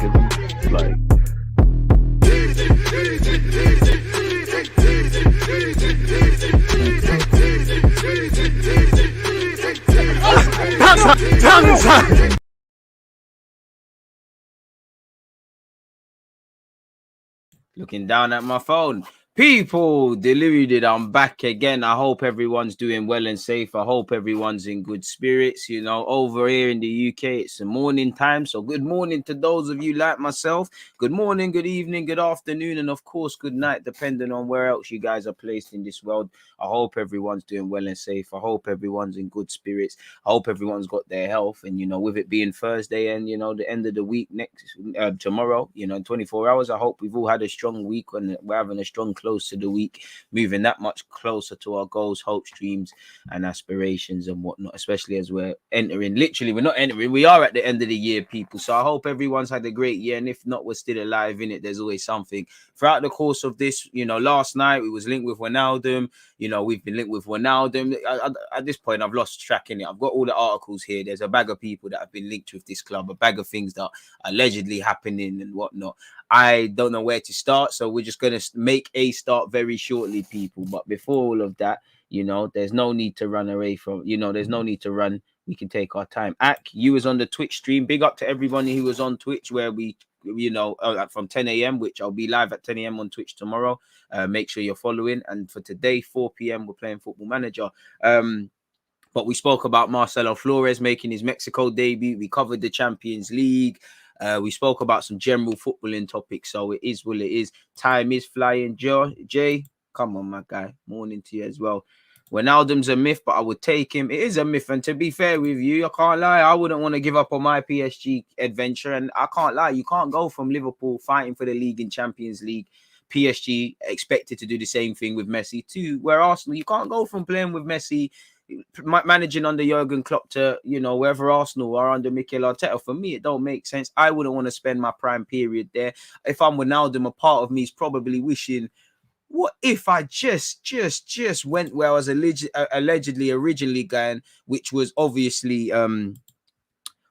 It's like looking down at my phone. People, Deluded, I'm back again. I hope everyone's doing well and safe. I hope everyone's in good spirits. You know, over here in the UK, it's the morning time. So good morning to those of you like myself. Good morning, good evening, good afternoon, and of course, good night, depending on where else you guys are placed in this world. I hope everyone's doing well and safe. I hope everyone's in good spirits. I hope everyone's got their health. And, you know, with it being Thursday and, you know, the end of the week tomorrow, you know, in 24 hours, I hope we've all had a strong week and we're having a strong close to the week, moving that much closer to our goals, hopes, dreams, and aspirations and whatnot, especially as we're entering. Literally, we're not entering, we are at the end of the year, people. So I hope everyone's had a great year. And if not, we're still alive in it. There's always something. Throughout the course of this, you know, last night we was linked with Wijnaldum. You know, we've been linked with Wijnaldum. At this point, I've lost track in it. I've got all the articles here. There's a bag of people that have been linked with this club, a bag of things that are allegedly happening and whatnot. I don't know where to start, so we're just going to make a start very shortly, people. But before all of that, you know, there's no need to run away from, you know, there's no need to run. We can take our time. Ak, you was on the Twitch stream. Big up to everybody who was on Twitch, where we, you know, from 10 a.m., which I'll be live at 10 a.m. on Twitch tomorrow. Make sure you're following. And for today, 4 p.m., we're playing Football Manager. But we spoke about Marcelo Flores making his Mexico debut. We covered the Champions League. We spoke about some general footballing topics. So it is what it is. Time is flying. Jay, come on, my guy. Morning to you as well. Wijnaldum's a myth, but I would take him. It is a myth. And to be fair with you, I can't lie. I wouldn't want to give up on my PSG adventure. And I can't lie. You can't go from Liverpool fighting for the league in Champions League, PSG expected to do the same thing with Messi, to where Arsenal, you can't go from playing with Messi, managing under Jurgen Klopp to, you know, wherever Arsenal are under MIKEL ARTETA. For me, it don't make sense. I wouldn't want to spend my prime period there. If I'm Wijnaldum, a part of me is probably wishing, what if I just went where I was allegedly originally going, which was obviously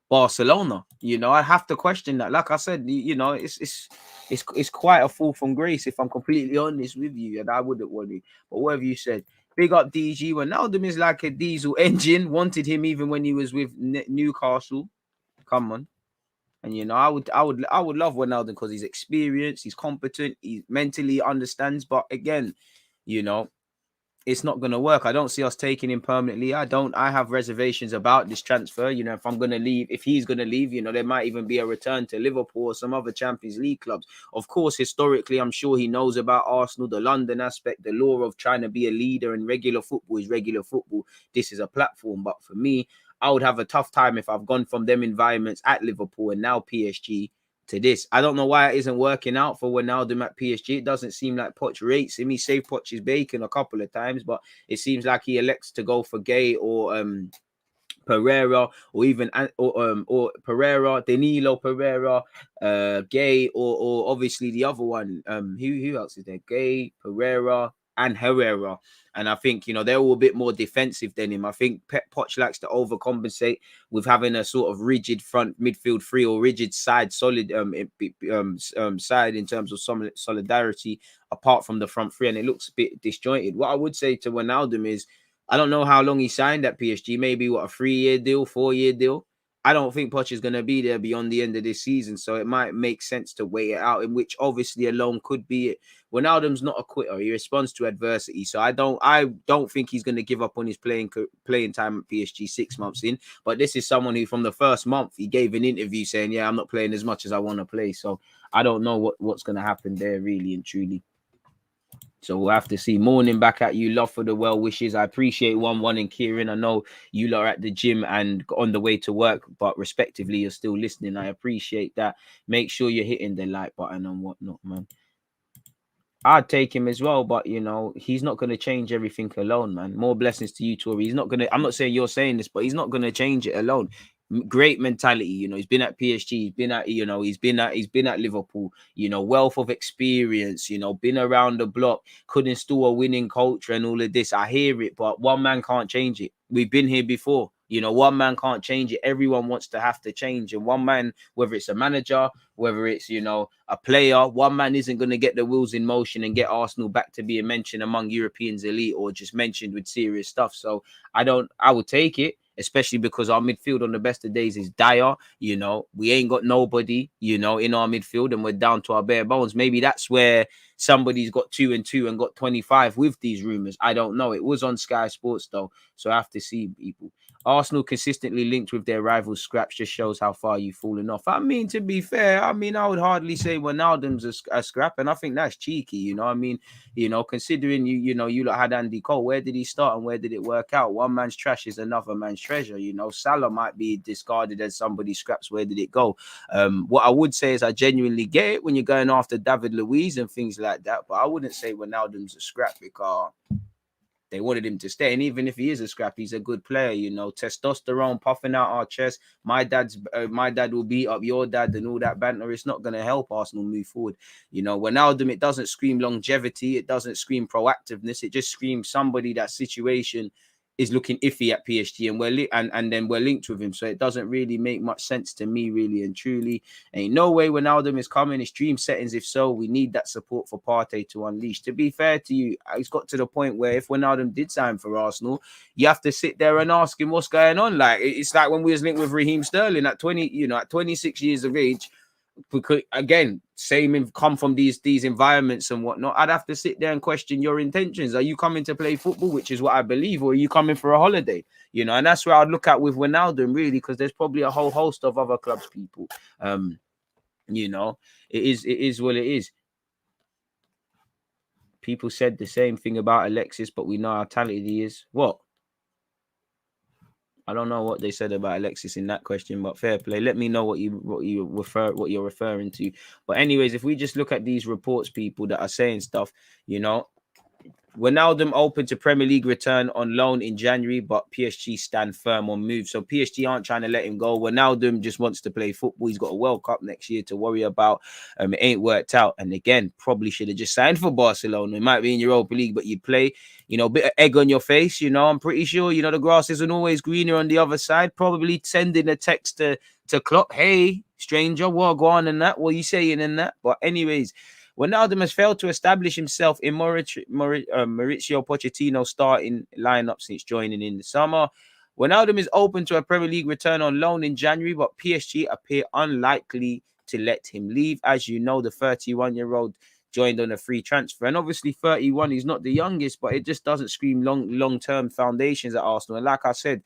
Barcelona. You know, I have to question that. Like I said, you know, it's quite a fall from grace, if I'm completely honest with you, and I wouldn't want it. But whatever you said, big up DG. Wijnaldum is like a diesel engine. Wanted him even when he was with Newcastle. Come on. And you know, I would love Wijnaldum because he's experienced, he's competent, he mentally understands. But again, you know, it's not going to work. I don't see us taking him permanently. I have reservations about this transfer. You know, if I'm going to leave, if he's going to leave, you know, there might even be a return to Liverpool or some other Champions League clubs. Of course, historically, I'm sure he knows about Arsenal, the London aspect, the law of trying to be a leader, and regular football is regular football. This is a platform. But for me, I would have a tough time if I've gone from them environments at Liverpool and now PSG to this. I don't know why it isn't working out for Wijnaldum at PSG. It doesn't seem like Poch rates him. He saved Poch's bacon a couple of times, but it seems like he elects to go for Gay or Pereira, or even or Pereira, Danilo Pereira, Gay, or obviously the other one. Who else is there? Gay, Pereira, and Herrera. And I think, you know, they're all a bit more defensive than him. I think Pep Poch likes to overcompensate with having a sort of rigid front midfield three, or rigid side solid side in terms of some solidarity apart from the front three, and it looks a bit disjointed. What I would say to Wijnaldum is, I don't know how long he signed at PSG. Maybe what, a 3-year deal, 4-year deal. I don't think Poch is going to be there beyond the end of this season, so it might make sense to wait it out, in which obviously a loan could be it. Wijnaldum's not a quitter. He responds to adversity, so I don't think he's going to give up on his playing time at PSG 6 months in. But this is someone who, from the first month, he gave an interview saying, yeah, I'm not playing as much as I want to play. So I don't know what's going to happen there, really and truly. So we'll have to see. Morning back at you. Love for the well wishes. I appreciate 1-1 and Kieran. I know you lot are at the gym and on the way to work, but respectively, you're still listening. I appreciate that. Make sure you're hitting the like button and whatnot, man. I'd take him as well, but you know, he's not going to change everything alone, man. More blessings to you, Tori. He's not going to, I'm not saying you're saying this, but he's not going to change it alone. Great mentality, you know, he's been at PSG, he's been at, you know, he's been at Liverpool, you know, wealth of experience, you know, been around the block, could install a winning culture and all of this. I hear it, but one man can't change it. We've been here before. You know, one man can't change it. Everyone wants to have to change. And one man, whether it's a manager, whether it's, you know, a player, one man isn't going to get the wheels in motion and get Arsenal back to being mentioned among Europeans elite or just mentioned with serious stuff. So I would take it, especially because our midfield on the best of days is dire. You know, we ain't got nobody, you know, in our midfield and we're down to our bare bones. Maybe that's where somebody's got 2 and 2 and got 25 with these rumors. I don't know. It was on Sky Sports though. So I have to see people. Arsenal consistently linked with their rivals' scraps just shows how far you've fallen off. I mean, to be fair, I mean, I would hardly say Wijnaldum's a scrap, and I think that's cheeky, you know. I mean, you know, considering you know, you lot had Andy Cole, where did he start and where did it work out? One man's trash is another man's treasure, you know. Salah might be discarded as somebody's scraps. Where did it go? What I would say is I genuinely get it when you're going after David Luiz and things like that, but I wouldn't say Wijnaldum's a scrap because they wanted him to stay. And even if he is a scrap, he's a good player, you know. Testosterone puffing out our chest. My dad will beat up your dad and all that banter. It's not going to help Arsenal move forward. You know, Wijnaldum, it doesn't scream longevity. It doesn't scream proactiveness. It just screams somebody that situation is looking iffy at PSG, and then we're linked with him. So it doesn't really make much sense to me, really and truly. Ain't no way Wijnaldum is coming. It's dream settings. If so, we need that support for Partey to unleash. To be fair to you, it's got to the point where if Wijnaldum did sign for Arsenal, you have to sit there and ask him what's going on. Like, it's like when we was linked with Raheem Sterling at 20, you know, at 26 years of age. Because again, same come from these environments and whatnot. I'd have to sit there and question your intentions. Are you coming to play football, which is what I believe, or are you coming for a holiday? You know, and that's where I'd look at with Wijnaldum, really, because there's probably a whole host of other clubs people. You know, it is what it is. People said the same thing about Alexis, but we know how talented he is. What? I don't know what they said about Alexis in that question, but fair play. Let me know what you're referring to. But anyways, if we just look at these reports, people that are saying stuff, you know, Wijnaldum open to Premier League return on loan in January, but PSG stand firm on move. So PSG aren't trying to let him go. Wijnaldum just wants to play football. He's got a World Cup next year to worry about. It ain't worked out. And again, probably should have just signed for Barcelona. It might be in Europa League, but you play, you know, a bit of egg on your face. You know, I'm pretty sure, you know, the grass isn't always greener on the other side. Probably sending a text to Klopp, hey, stranger, what go on and that? What are you saying in that? But anyways, Wijnaldum has failed to establish himself in Mauricio Pochettino's starting lineup since joining in the summer. Wijnaldum is open to a Premier League return on loan in January, but PSG appear unlikely to let him leave. As you know, the 31-year-old joined on a free transfer. And obviously 31, he's not the youngest, but it just doesn't scream long-term foundations at Arsenal. And like I said,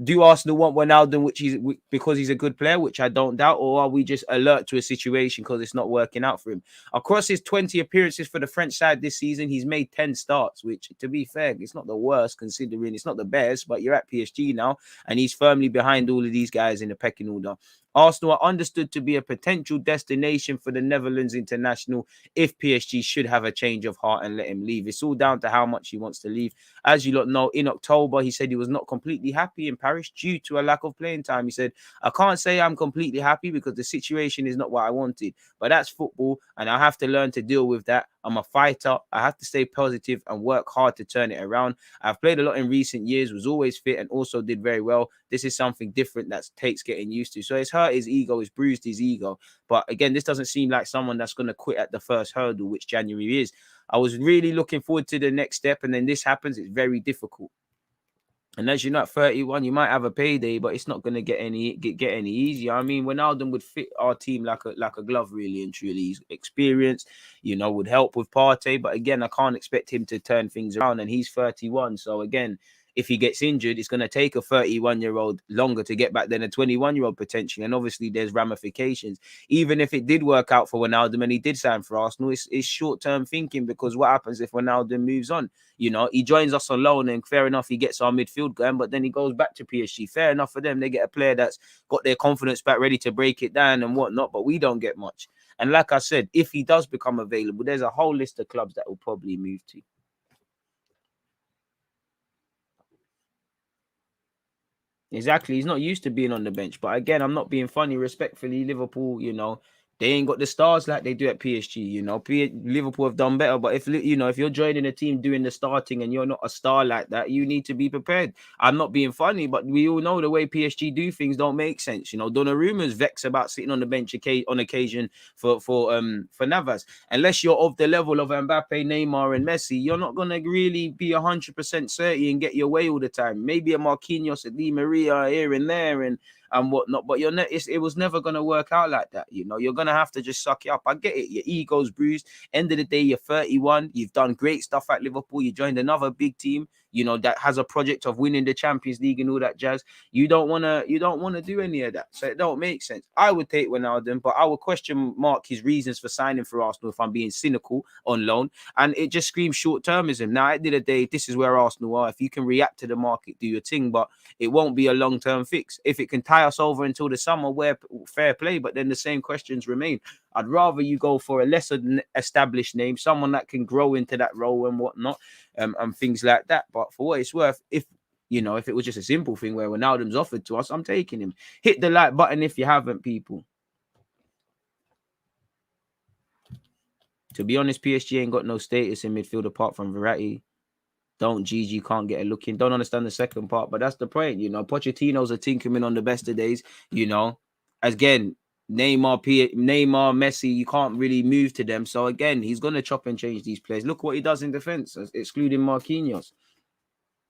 do Arsenal want Wijnaldum, because he's a good player, which I don't doubt, or are we just alert to a situation because it's not working out for him? Across his 20 appearances for the French side this season, he's made 10 starts, which, to be fair, it's not the worst considering it's not the best, but you're at PSG now, and he's firmly behind all of these guys in the pecking order. Arsenal are understood to be a potential destination for the Netherlands international if PSG should have a change of heart and let him leave. It's all down to how much he wants to leave. As you lot know, in October, he said he was not completely happy in Paris due to a lack of playing time. He said, I can't say I'm completely happy because the situation is not what I wanted, but that's football and I have to learn to deal with that. I'm a fighter. I have to stay positive and work hard to turn it around. I've played a lot in recent years, was always fit and also did very well. This is something different that takes getting used to. So it's hurt his ego, it's bruised his ego. But again, this doesn't seem like someone that's going to quit at the first hurdle, which January is. I was really looking forward to the next step, and then this happens. It's very difficult. And as you're not 31, you might have a payday, but it's not going to get any easier. I mean, Wijnaldum would fit our team like a glove, really and truly. He's experienced, you know, would help with Partey. But again, I can't expect him to turn things around, and he's 31. So again, if he gets injured, it's going to take a 31-year-old longer to get back than a 21-year-old potentially. And obviously, there's ramifications. Even if it did work out for Wijnaldum and he did sign for Arsenal, it's short-term thinking, because what happens if Wijnaldum moves on? You know, he joins us on loan and fair enough, he gets our midfield going, but then he goes back to PSG. Fair enough for them. They get a player that's got their confidence back, ready to break it down and whatnot, but we don't get much. And like I said, if he does become available, there's a whole list of clubs that will probably move to. Exactly. He's not used to being on the bench. But again, I'm not being funny. Respectfully, Liverpool, you know, They ain't got the stars like they do at PSG. You know, Liverpool have done better. But if you're joining a team doing the starting and you're not a star like that, you need to be prepared. I'm not being funny, but we all know the way PSG do things don't make sense. You know, Donnarumma's vexed about sitting on the bench on occasion for Navas. Unless you're of the level of Mbappe, Neymar, and Messi, you're not gonna really be 100% certain and get your way all the time. Maybe a Marquinhos, a Di Maria here and there, and whatnot, but it was never going to work out like that. You know, you're going to have to just suck it up. I get it. Your ego's bruised. End of the day, you're 31. You've done great stuff at Liverpool. You joined another big team, you know, that has a project of winning the Champions League and all that jazz. You don't want to do any of that. So it don't make sense. I would take Wijnaldum, but I would question mark his reasons for signing for Arsenal if I'm being cynical on loan. And it just screams short-termism. Now, at the end of the day, this is where Arsenal are. If you can react to the market, do your thing, but it won't be a long-term fix. If it can tie us over until the summer, where fair play, but then the same questions remain. I'd rather you go for a lesser established name, someone that can grow into that role and whatnot, and things like that. But for what it's worth, if it was just a simple thing where Wijnaldum's offered to us, I'm taking him. Hit the like button if you haven't, people. To be honest, PSG ain't got no status in midfield apart from Verratti. GG can't get a look in. Don't understand the second part, but that's the point. You know, Pochettino's a tinkering on the best of days. You know, again, Neymar, Messi, you can't really move to them. So again, he's gonna chop and change these players. Look what he does in defense, excluding Marquinhos.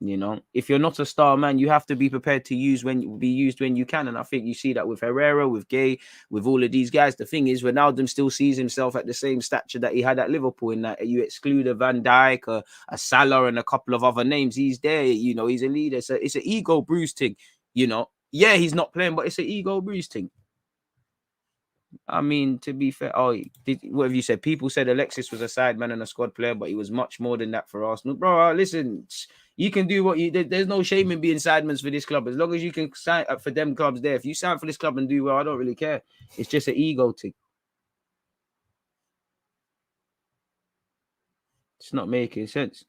You know, if you're not a star man, you have to be prepared to be used when you can. And I think you see that with Herrera, with Gay, with all of these guys. The thing is, Wijnaldum still sees himself at the same stature that he had at Liverpool. In that you exclude a Van Dijk, a Salah, and a couple of other names, he's there. You know, he's a leader. So it's an ego bruise thing. You know, yeah, he's not playing, but it's an ego bruise thing. I mean, to be fair, what have you said? People said Alexis was a side man and a squad player, but he was much more than that for Arsenal. Bro, listen, you can do there's no shame in being sidemans for this club. As long as you can sign up for them clubs there. If you sign for this club and do well, I don't really care. It's just an ego thing. It's not making sense.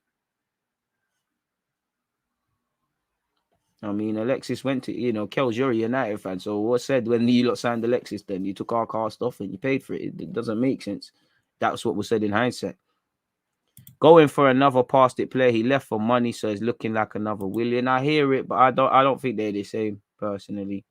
I mean, Alexis went to, Kel's you're a United fan. So what said when you lot signed Alexis then? You took our cast off and you paid for it. It doesn't make sense. That's what was said in hindsight. Going for another past it player, he left for money, so it's looking like another Willian. I hear it, but I don't think they're the same, personally.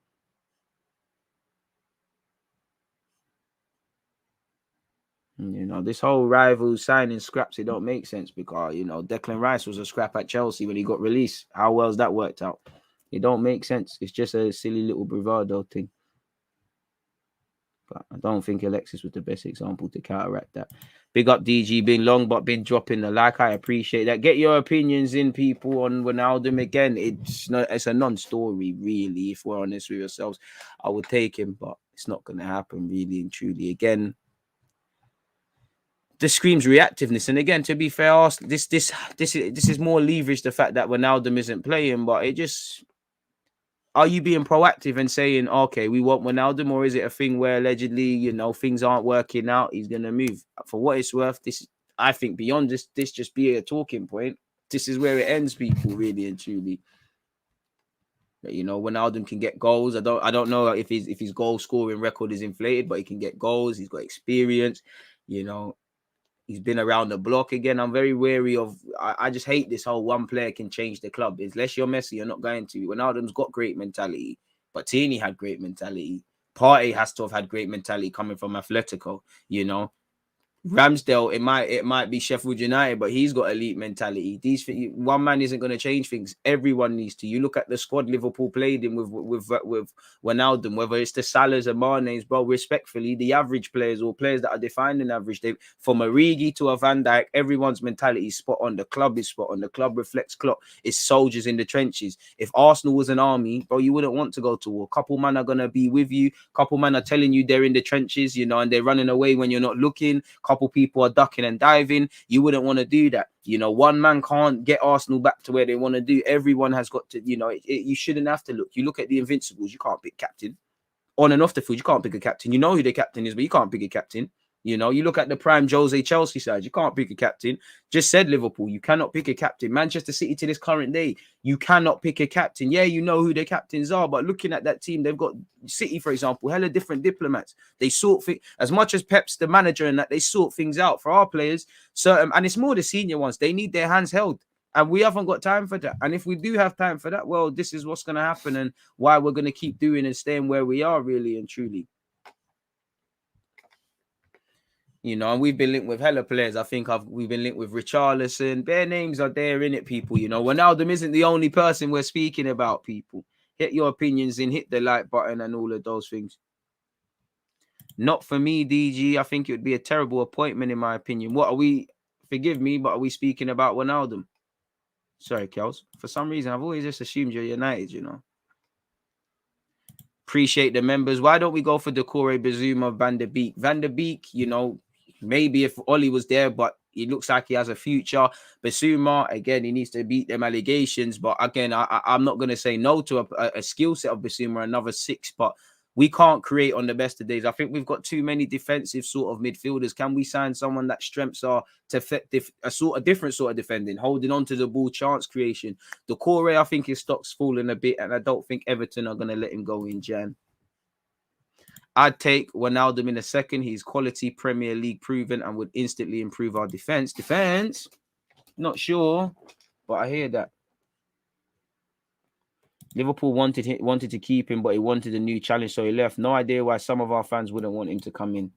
You know, this whole rival signing scraps, it don't make sense because, Declan Rice was a scrap at Chelsea when he got released. How well's that worked out? It don't make sense. It's just a silly little bravado thing. But I don't think Alexis was the best example to counteract that. Big up DG, been long but been dropping the like. I appreciate that. Get your opinions in, people, on Wijnaldum. Again, it's a non-story, really, if we're honest with ourselves. I would take him, but it's not going to happen, really and truly. Again, this screams reactiveness. And again, to be fair, this is more leverage, the fact that Wijnaldum isn't playing, but it just... Are you being proactive and saying, okay, we want Wijnaldum, or is it a thing where allegedly, things aren't working out, he's going to move? For what it's worth, I think beyond this just be a talking point. This is where it ends, people, really and truly. But, Wijnaldum can get goals. I don't know if his goal scoring record is inflated, but he can get goals. He's got experience, He's been around the block again. I'm very wary of... I just hate this whole one player can change the club. Unless you're Messi, you're not going to. Wijnaldum's got great mentality. Battini had great mentality. Partey has to have had great mentality coming from Atletico, Ramsdale, it might be Sheffield United, but he's got elite mentality. One man isn't going to change things. Everyone needs to. You look at the squad Liverpool played in with Wijnaldum, whether it's the Salahs and Manes, bro. Respectfully, the average players or players that are defining average, from Origi to a Van Dijk, everyone's mentality is spot on. The club is spot on. The club reflects Klopp. It's soldiers in the trenches. If Arsenal was an army, bro, you wouldn't want to go to war. Couple man are gonna be with you. Couple man are telling you they're in the trenches, and they're running away when you're not looking. Couple people are ducking and diving. You wouldn't want to do that. One man can't get Arsenal back to where they want to do. Everyone has got to, you shouldn't have to look. You look at the Invincibles, you can't pick captain. On and off the field, you can't pick a captain. You know who the captain is, but you can't pick a captain. You know, you look at the prime Jose Chelsea side, you can't pick a captain. Just said Liverpool, you cannot pick a captain. Manchester City to this current day, you cannot pick a captain. Yeah, you know who their captains are, but looking at that team, they've got City, for example, hella different diplomats. They sort things, as much as Pep's the manager and that, they sort things out for our players. So, and it's more the senior ones. They need their hands held. And we haven't got time for that. And if we do have time for that, well, this is what's going to happen and why we're going to keep doing and staying where we are, really and truly. You know, and we've been linked with hella players. I think we've been linked with Richarlison. Their names are there in it, people. You know, Wijnaldum isn't the only person we're speaking about, people. Hit your opinions in, hit the like button and all of those things. Not for me, DG. I think it would be a terrible appointment, in my opinion. What are we, forgive me, but are we speaking about Wijnaldum? Sorry, Kels. For some reason, I've always just assumed you're United, you know. Appreciate the members. Why don't we go for Decore, Bazuma, Van der Beek? Van der Beek, you know, maybe if Ollie was there, but he looks like he has a future. Basuma, again, he needs to beat them allegations. But again, I'm not going to say no to a skill set of Basuma, another 6. But we can't create on the best of days. I think we've got too many defensive sort of midfielders. Can we sign someone that strengths are to a different sort of defending, holding on to the ball, chance creation? Decore, I think his stock's falling a bit, and I don't think Everton are going to let him go in Jan. I'd take Wijnaldum in a second. He's quality, Premier League proven, and would instantly improve our defense. Defense? Not sure, but I hear that. Liverpool wanted to keep him, but he wanted a new challenge, so he left. No idea why some of our fans wouldn't want him to come in.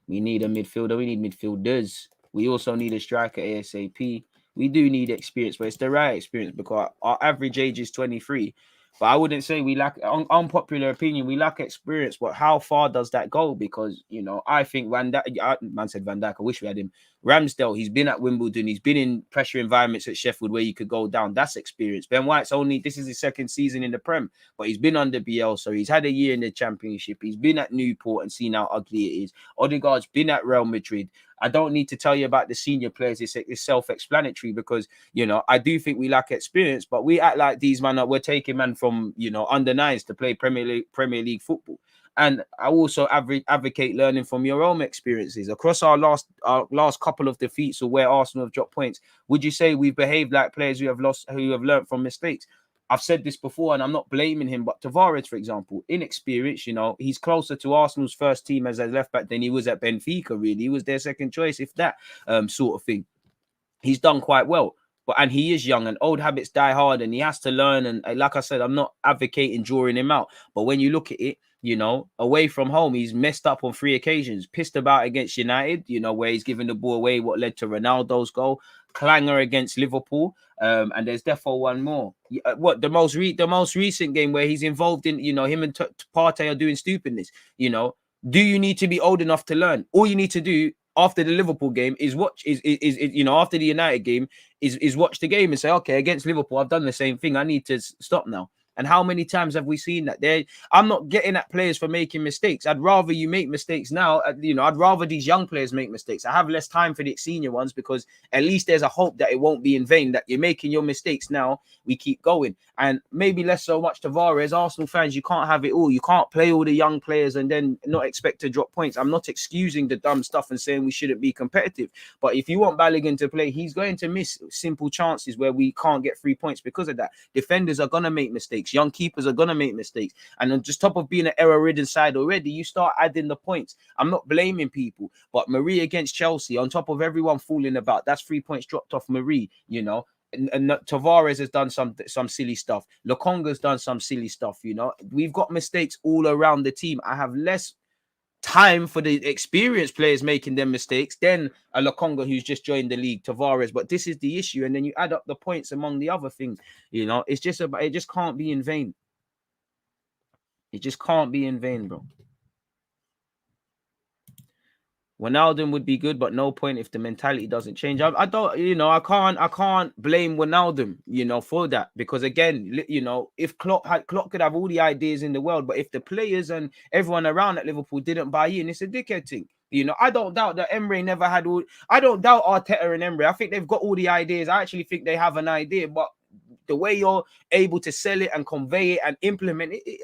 We need a midfielder. We need midfielders. We also need a striker ASAP. We do need experience, but it's the right experience because our average age is 23. But I wouldn't say we lack, unpopular opinion, we lack experience. But how far does that go? Because, you know, I think Van Dijk, man said Van Dijk, I wish we had him. Ramsdale, he's been at Wimbledon. He's been in pressure environments at Sheffield where you could go down. That's experience. Ben White's this is his second season in the Prem, but he's been under Bielsa. He's had a year in the Championship. He's been at Newport and seen how ugly it is. Odegaard's been at Real Madrid. I don't need to tell you about the senior players. It's self-explanatory because, you know, I do think we lack experience, but we act like these we're taking from, you know, under 9s to play Premier League football. And I also advocate learning from your own experiences. Across our last couple of defeats or where Arsenal have dropped points, would you say we've behaved like players who have learned from mistakes? I've said this before, and I'm not blaming him, but Tavares, for example, inexperience, you know, he's closer to Arsenal's first team as a left back than he was at Benfica, really. He was their second choice, if that sort of thing. He's done quite well. And he is young, and old habits die hard, and he has to learn. And like I said, I'm not advocating drawing him out. But when you look at it, you know, away from home, he's messed up on 3 occasions. Pissed about against United, you know, where he's given the ball away, what led to Ronaldo's goal. Clanger against Liverpool, and there's therefore one more. What the most recent game where he's involved in, you know, him and Partey are doing stupidness. You know, do you need to be old enough to learn? All you need to do after the Liverpool game is watch you know, after the United game is watch the game and say, okay, against Liverpool, I've done the same thing. I need to stop now. And how many times have we seen that? I'm not getting at players for making mistakes. I'd rather you make mistakes now. You know, I'd rather these young players make mistakes. I have less time for the senior ones because at least there's a hope that it won't be in vain, that you're making your mistakes now. We keep going. And maybe less so much Tavares. Arsenal fans, you can't have it all. You can't play all the young players and then not expect to drop points. I'm not excusing the dumb stuff and saying we shouldn't be competitive. But if you want Balogun to play, he's going to miss simple chances where we can't get 3 points because of that. Defenders are going to make mistakes. Young keepers are going to make mistakes. And on just top of being an error-ridden side already, you start adding the points. I'm not blaming people, but Marie against Chelsea, on top of everyone falling about, that's 3 points dropped off Marie, you know. And Tavares has done some silly stuff. Lokonga's done some silly stuff, you know. We've got mistakes all around the team. I have less time for the experienced players making them mistakes than a Lokonga who's just joined the league, Tavares. But this is the issue. And then you add up the points among the other things, you know. It's just about, it just can't be in vain. It just can't be in vain, bro. Wijnaldum would be good, but no point if the mentality doesn't change. I don't, you know, I can't blame Wijnaldum, you know, for that, because again, you know, if Klopp could have all the ideas in the world, but if the players and everyone around at Liverpool didn't buy in, it's a dickhead thing. You know, I don't doubt that Emery never had all. I don't doubt Arteta and Emery. I think they've got all the ideas. I actually think they have an idea, but the way you're able to sell it and convey it and implement it, it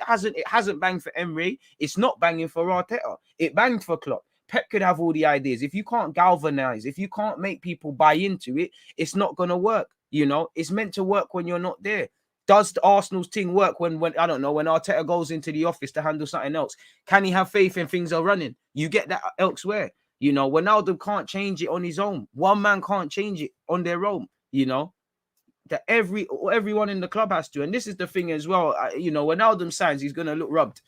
hasn't banged for Emery. It's not banging for Arteta. It banged for Klopp. Pep could have all the ideas. If you can't galvanize, if you can't make people buy into it, it's not gonna work. You know, it's meant to work when you're not there. Does the Arsenal's thing work when I don't know, when Arteta goes into the office to handle something else? Can he have faith in things are running? You get that elsewhere. You know, Wijnaldum can't change it on his own. One man can't change it on their own. You know, that everyone in the club has to. And this is the thing as well. You know, Wijnaldum signs, he's gonna look rubbed.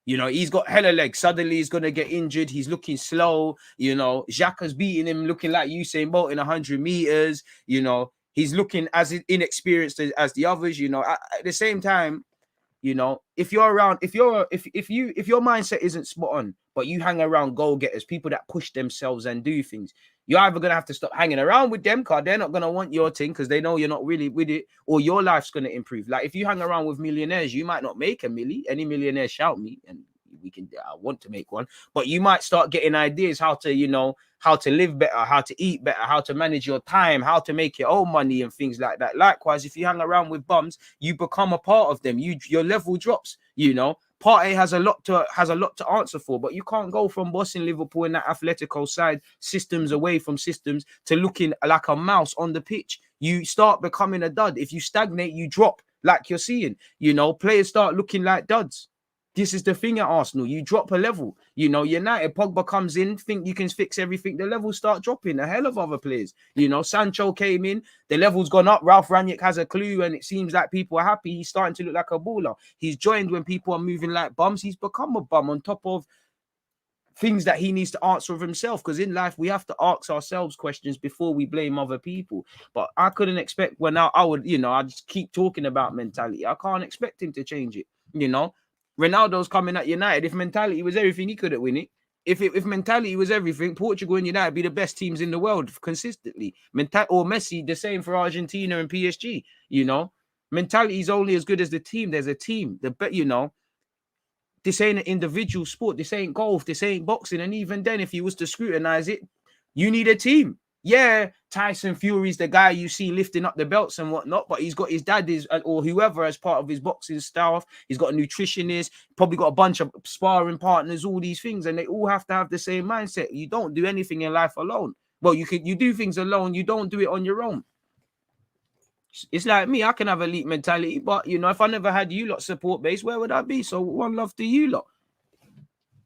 You know, he's got hella legs. Suddenly he's going to get injured. He's looking slow. You know, Xhaka's beating him, looking like Usain Bolt in 100 meters. You know, he's looking as inexperienced as the others. You know, at the same time, you know, if you're around, if your mindset isn't spot on, but you hang around goal-getters, people that push themselves and do things, you're either going to have to stop hanging around with them because they're not going to want your thing because they know you're not really with it, or your life's going to improve. Like if you hang around with millionaires, you might not make a milli. Any millionaire shout me and we can, I want to make one, but you might start getting ideas how to, you know, how to live better, how to eat better, how to manage your time, how to make your own money and things like that. Likewise, if you hang around with bums, you become a part of them. Your level drops, you know. Partey has a lot to answer for, but you can't go from bossing Liverpool in that Atletico side, systems away from systems, to looking like a mouse on the pitch. You start becoming a dud. If you stagnate, you drop, like you're seeing. You know, players start looking like duds. This is the thing at Arsenal. You drop a level. You know, United, Pogba comes in, think you can fix everything. The levels start dropping. A hell of other players. You know, Sancho came in. The level's gone up. Ralph Rangnick has a clue, and it seems like people are happy. He's starting to look like a baller. He's joined when people are moving like bums. He's become a bum on top of things that he needs to answer of himself. Because in life, we have to ask ourselves questions before we blame other people. But I couldn't expect when I would, you know, I just keep talking about mentality. I can't expect him to change it, you know. Ronaldo's coming at United. If mentality was everything, he couldn't win it. If mentality was everything, Portugal and United be the best teams in the world consistently. Or Messi, the same for Argentina and PSG. You know, mentality is only as good as the team. There's a team. You know, this ain't an individual sport. This ain't golf. This ain't boxing. And even then, if you was to scrutinize it, you need a team. Yeah, Tyson Fury's the guy you see lifting up the belts and whatnot, but he's got his dad or whoever as part of his boxing staff. He's got a nutritionist, probably got a bunch of sparring partners, all these things, and they all have to have the same mindset. You don't do anything in life alone. Well, you do things alone. You don't do it on your own. It's like me. I can have elite mentality, but you know, if I never had you lot support base, where would I be? So one love to you lot.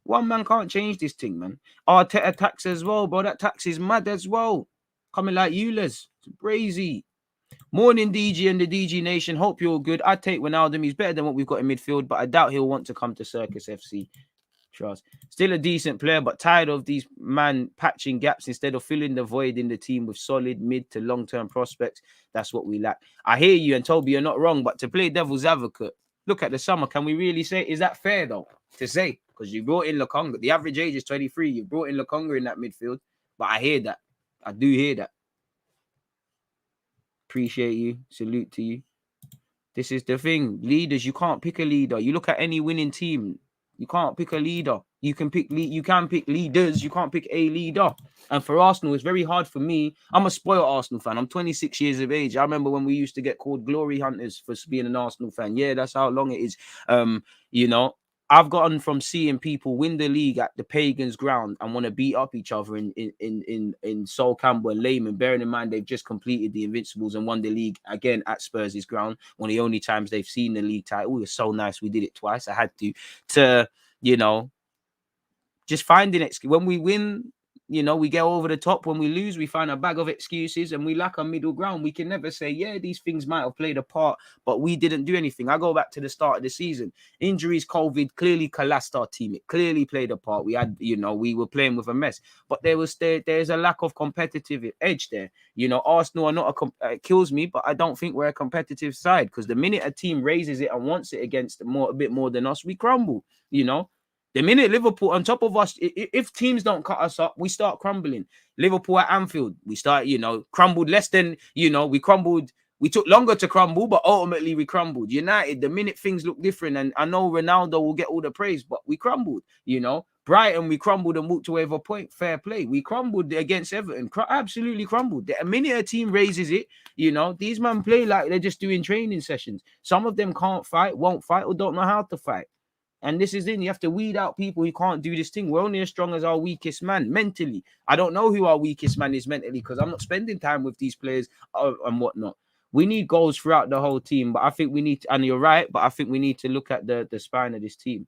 One man can't change this thing, man. Arteta tax as well, bro. That tax is mad as well. Coming like you, Les. It's crazy. Morning, DG and the DG Nation. Hope you're all good. I take Wijnaldum. He's better than what we've got in midfield, but I doubt he'll want to come to Circus FC. Trust. Still a decent player, but tired of these man patching gaps instead of filling the void in the team with solid mid to long-term prospects. That's what we lack. I hear you, and Toby, you're not wrong, but to play devil's advocate, look at the summer. Can we really say, is that fair, though, to say? Because you brought in Lokonga. The average age is 23. You brought in Lokonga in that midfield. But I hear that. I do hear that. Appreciate you. Salute to you. This is the thing. Leaders, you can't pick a leader. You look at any winning team. You can't pick a leader. You can pick leaders. You can't pick a leader. And for Arsenal, it's very hard for me. I'm a spoiled Arsenal fan. I'm 26 years of age. I remember when we used to get called glory hunters for being an Arsenal fan. Yeah, that's how long it is. You know, I've gotten from seeing people win the league at the Pagans ground and want to beat up each other in Sol Campbell and Lehman, bearing in mind they've just completed the Invincibles and won the league again at Spurs' ground. One of the only times they've seen the league title. It was so nice. We did it twice. I had to, you know, just finding it. When we win, you know, we get over the top. When we lose, we find a bag of excuses and we lack a middle ground. We can never say, yeah, these things might have played a part, but we didn't do anything. I go back to the start of the season. Injuries, COVID clearly collapsed our team. It clearly played a part. We had, you know, we were playing with a mess, but there's a lack of competitive edge there. You know, Arsenal are not it kills me, but I don't think we're a competitive side because the minute a team raises it and wants it against a bit more than us, we crumble, you know. The minute Liverpool on top of us, if teams don't cut us up, we start crumbling. Liverpool at Anfield, we start, you know, crumbled less than, you know, we crumbled. We took longer to crumble, but ultimately we crumbled. United, the minute things look different, and I know Ronaldo will get all the praise, but we crumbled, you know. Brighton, we crumbled and walked away with a point. Fair play. We crumbled against Everton. Absolutely crumbled. The minute a team raises it, you know, these men play like they're just doing training sessions. Some of them can't fight, won't fight, or don't know how to fight. And this is in, you have to weed out people who can't do this thing. We're only as strong as our weakest man mentally. I don't know who our weakest man is mentally because I'm not spending time with these players and whatnot. We need goals throughout the whole team, but I think we need to, and you're right, but I think we need to look at the spine of this team.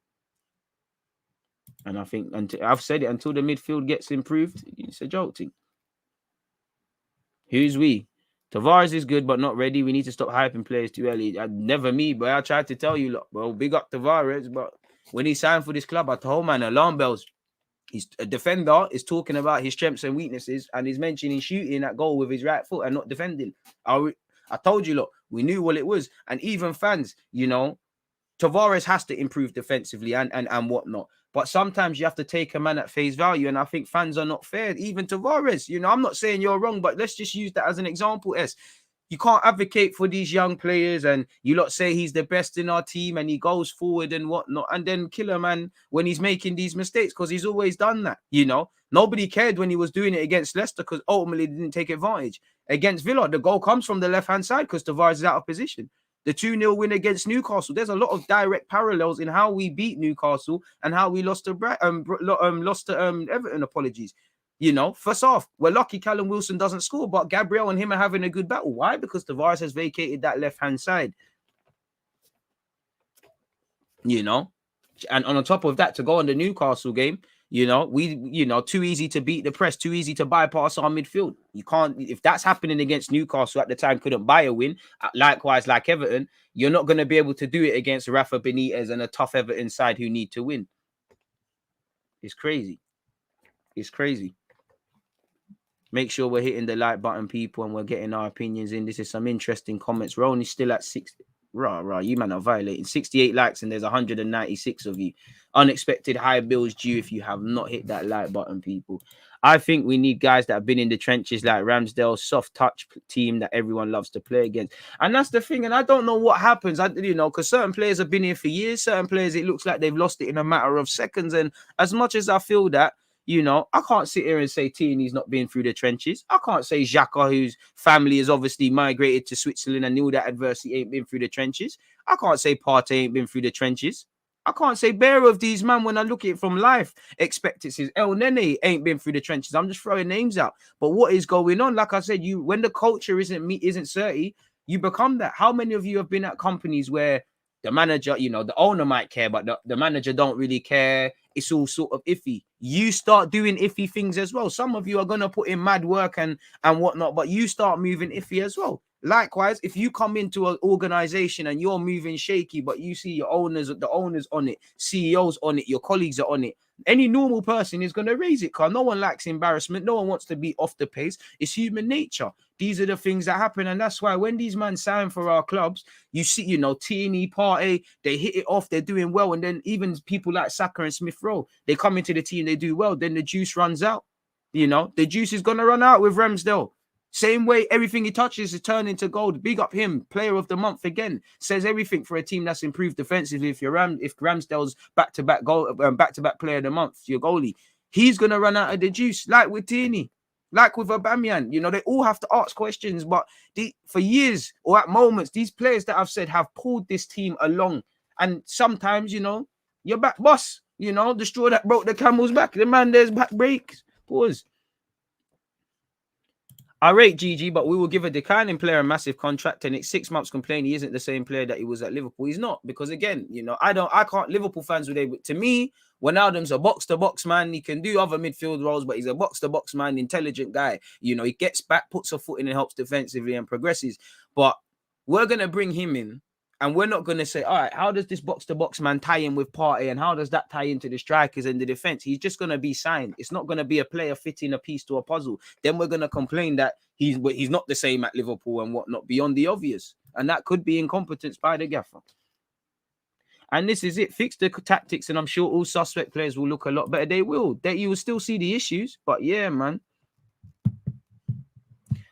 And I think, I've said it, until the midfield gets improved, it's a joke thing. Who's we? Tavares is good, but not ready. We need to stop hyping players too early. Never me, but I tried to tell you, look, bro, big up Tavares, but when he signed for this club, I told man, alarm bells. He's a defender, is talking about his strengths and weaknesses, and he's mentioning shooting that goal with his right foot and not defending. I told you, look, we knew what it was. And even fans, you know, Tavares has to improve defensively and whatnot. But sometimes you have to take a man at face value. And I think fans are not fair. Even Tavares, you know, I'm not saying you're wrong, but let's just use that as an example. You can't advocate for these young players and you lot say he's the best in our team and he goes forward and whatnot. And then kill a man when he's making these mistakes because he's always done that, you know. Nobody cared when he was doing it against Leicester because ultimately they didn't take advantage. Against Villa, the goal comes from the left-hand side because Tavares is out of position. The 2-0 win against Newcastle. There's a lot of direct parallels in how we beat Newcastle and how we lost to Everton. Apologies. You know, first off, we're lucky Callum Wilson doesn't score, but Gabriel and him are having a good battle. Why? Because Tavares has vacated that left-hand side. You know, and on top of that, to go on the Newcastle game, you know, too easy to beat the press, too easy to bypass our midfield. You can't, if that's happening against Newcastle at the time, couldn't buy a win. Likewise, like Everton, you're not going to be able to do it against Rafa Benitez and a tough Everton side who need to win. It's crazy. It's crazy. Make sure we're hitting the like button, people, and we're getting our opinions in. This is some interesting comments. We're only still at 60. You man are violating 68 likes and there's 196 of you. Unexpected high bills due if you have not hit that like button, people. I think we need guys that have been in the trenches like Ramsdale, soft touch team that everyone loves to play against. And that's the thing. And I don't know what happens, because certain players have been here for years. Certain players, it looks like they've lost it in a matter of seconds. And as much as I feel that, you know, I can't sit here and say Tierney's not been through the trenches. I can't say Xhaka, whose family has obviously migrated to Switzerland and knew that adversity, ain't been through the trenches. I can't say Partey ain't been through the trenches. I can't say bear of these, man, when I look at it from life expectancies. El Nene ain't been through the trenches. I'm just throwing names out. But what is going on? Like I said, when the culture isn't 30, you become that. How many of you have been at companies where the manager, you know, the owner might care, but the manager don't really care. It's all sort of iffy. You start doing iffy things as well. Some of you are going to put in mad work and whatnot, but you start moving iffy as well. Likewise, if you come into an organization and you're moving shaky, but you see the owners on it, CEOs on it, your colleagues are on it, any normal person is going to raise it because no one likes embarrassment. No one wants to be off the pace. It's human nature. These are the things that happen. And that's why when these men sign for our clubs, you see, you know, Tierney, Partey, they hit it off. They're doing well. And then even people like Saka and Smith Rowe, they come into the team, they do well. Then the juice runs out. You know, the juice is going to run out with Ramsdale. Same way, everything he touches is turned into gold. Big up him, player of the month again. Says everything for a team that's improved defensively. If Ramsdale's back-to-back player of the month, your goalie, he's gonna run out of the juice. Like with Tierney, like with Aubameyang. You know, they all have to ask questions. But for years or at moments, these players that I've said have pulled this team along. And sometimes, you know, you're back, boss. You know, the straw that broke the camel's back. The man there's back breaks. Pause. I rate GG, but we will give a declining player a massive contract, and it's 6 months complain he isn't the same player that he was at Liverpool. He's not, because again, you know, I can't. Liverpool fans would able to me. Wijnaldum's a box-to-box man. He can do other midfield roles, but he's a box-to-box man, intelligent guy. You know, he gets back, puts a foot in, and helps defensively and progresses. But we're gonna bring him in. And we're not going to say, all right, how does this box-to-box man tie in with Partey? And how does that tie into the strikers and the defense? He's just going to be signed. It's not going to be a player fitting a piece to a puzzle. Then we're going to complain that he's not the same at Liverpool and whatnot, beyond the obvious. And that could be incompetence by the gaffer. And this is it. Fix the tactics, and I'm sure all suspect players will look a lot better. They will. You will still see the issues. But yeah, man.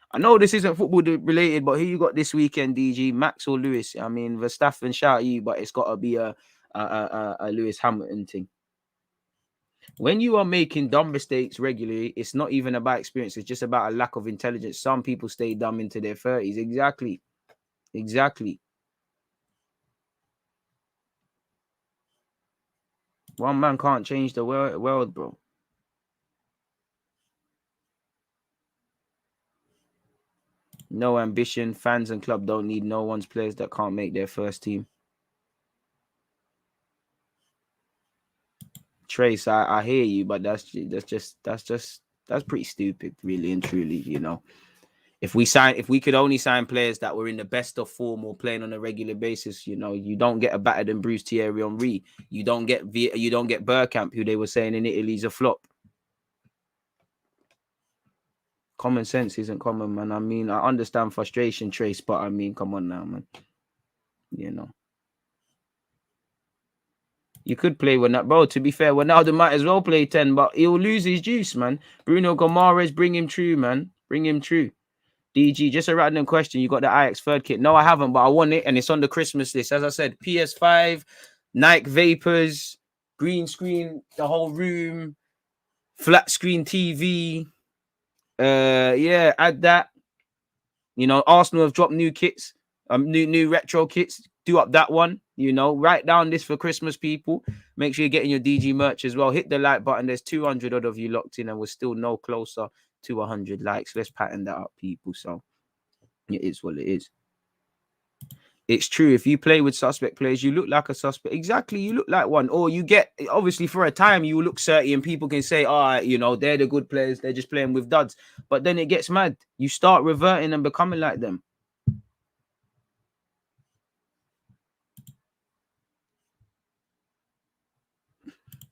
I know this isn't football related, but who you got this weekend, DG? Max or Lewis? I mean, Verstappen, shout at you, but it's got to be a Lewis Hamilton thing. When you are making dumb mistakes regularly, it's not even about experience. It's just about a lack of intelligence. Some people stay dumb into their 30s. Exactly. One man can't change the world, bro. No ambition. Fans and club don't need no one's players that can't make their first team. Trace, I hear you, but that's pretty stupid, really and truly. You know, if we could only sign players that were in the best of form or playing on a regular basis, you know, you don't get a battered and bruised Thierry Henry. You don't get Bergkamp, who they were saying in Italy is a flop. Common sense isn't common, man. I mean, I understand frustration, Trace, but I mean, come on now, man. You know. You could play with that, bro. To be fair, Ronaldo might as well play 10, but he'll lose his juice, man. Bruno Gomares, bring him true, man. Bring him true. DG, just a random question. You got the Ajax third kit? No, I haven't, but I want it, and it's on the Christmas list. As I said, PS5, Nike Vapors, green screen, the whole room, flat screen TV. Yeah, add that. You know, Arsenal have dropped new kits, new retro kits. Do up that one. You know, write down this for Christmas, people. Make sure you're getting your DG merch as well. Hit the like button. There's 200 odd of you locked in, and we're still no closer to 100 likes. Let's pattern that up, people. So it is what it is. It's true. If you play with suspect players, you look like a suspect. Exactly. You look like one. Or you get, obviously, for a time, you look 30 and people can say, all right, you know, they're the good players. They're just playing with duds. But then it gets mad. You start reverting and becoming like them.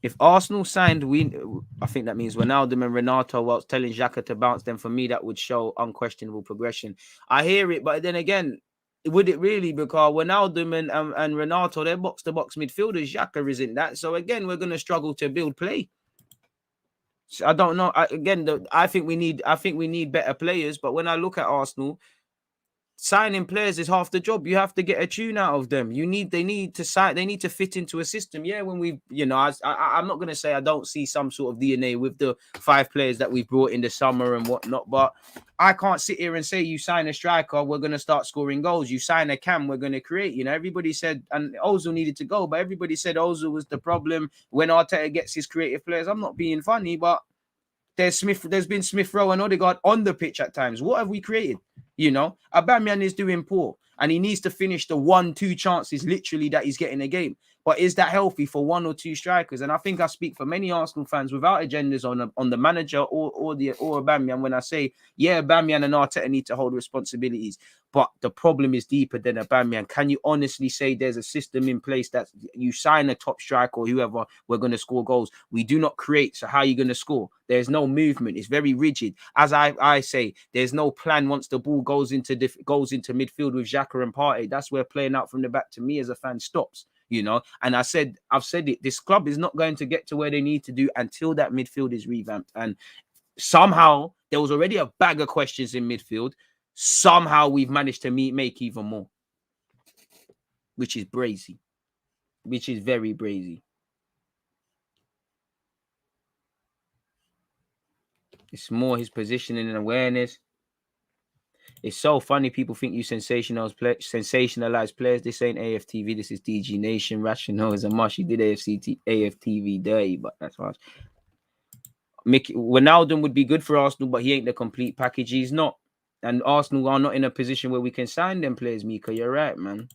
If Arsenal signed, I think that means Wijnaldum and Renato whilst telling Xhaka to bounce, then for me, that would show unquestionable progression. I hear it, but then again, would it really? Because Wijnaldum and Renato, they're box-to-box midfielders. Xhaka isn't that. So again, we're going to struggle to build play. So I don't know. I think we need better players. But when I look at Arsenal, signing players is half the job. You have to get a tune out of them. They need to fit into a system. Yeah, when we, you know, I'm not going to say I don't see some sort of DNA with the 5 players that we've brought in the summer and whatnot, but I can't sit here and say you sign a striker, we're going to start scoring goals. You sign a cam, we're going to create. You know, everybody said, and Ozil needed to go, but everybody said Ozil was the problem when Arteta gets his creative players. I'm not being funny, but there's been Smith Rowe and Odegaard on the pitch at times. What have we created? You know, Aubameyang is doing poor and he needs to finish the 1-2 chances literally that he's getting a game. But is that healthy for 1 or 2 strikers? And I think I speak for many Arsenal fans without agendas on the manager or Aubameyang when I say, yeah, Aubameyang and Arteta need to hold responsibilities. But the problem is deeper than Aubameyang. Can you honestly say there's a system in place that you sign a top striker or whoever, we're going to score goals? We do not create, so how are you going to score? There's no movement. It's very rigid. As I say, there's no plan once the ball goes into midfield with Xhaka and Partey. That's where playing out from the back, to me as a fan, stops. You know, and I've said it, this club is not going to get to where they need to do until that midfield is revamped. And somehow there was already a bag of questions in midfield. Somehow we've managed to make even more, which is brazy, which is very brazy. It's more his positioning and awareness. It's so funny. People think you sensationalize players. This ain't AFTV. This is DG Nation. Rational is a mush. He did AFTV dirty, but that's fine. Wijnaldum would be good for Arsenal, but he ain't the complete package. He's not. And Arsenal are not in a position where we can sign them players, Mika. You're right, man.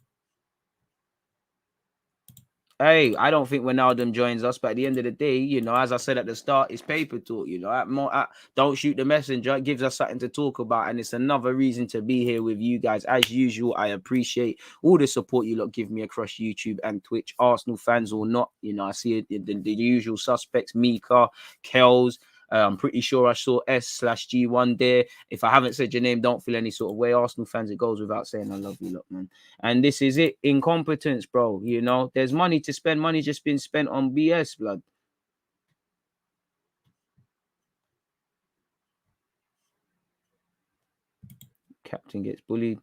Hey, I don't think Wijnaldum joins us, but at the end of the day, you know, as I said at the start, it's paper talk. You know, don't shoot the messenger. It gives us something to talk about, and it's another reason to be here with you guys. As usual, I appreciate all the support you lot give me across YouTube and Twitch. Arsenal fans or not, you know, I see it, the usual suspects, Mika, Kels. I'm pretty sure I saw S/G1 there. If I haven't said your name, don't feel any sort of way. Arsenal fans, it goes without saying I love you lot, man. And this is it. Incompetence, bro. You know, there's money to spend. Money just been spent on BS, blood. Captain gets bullied.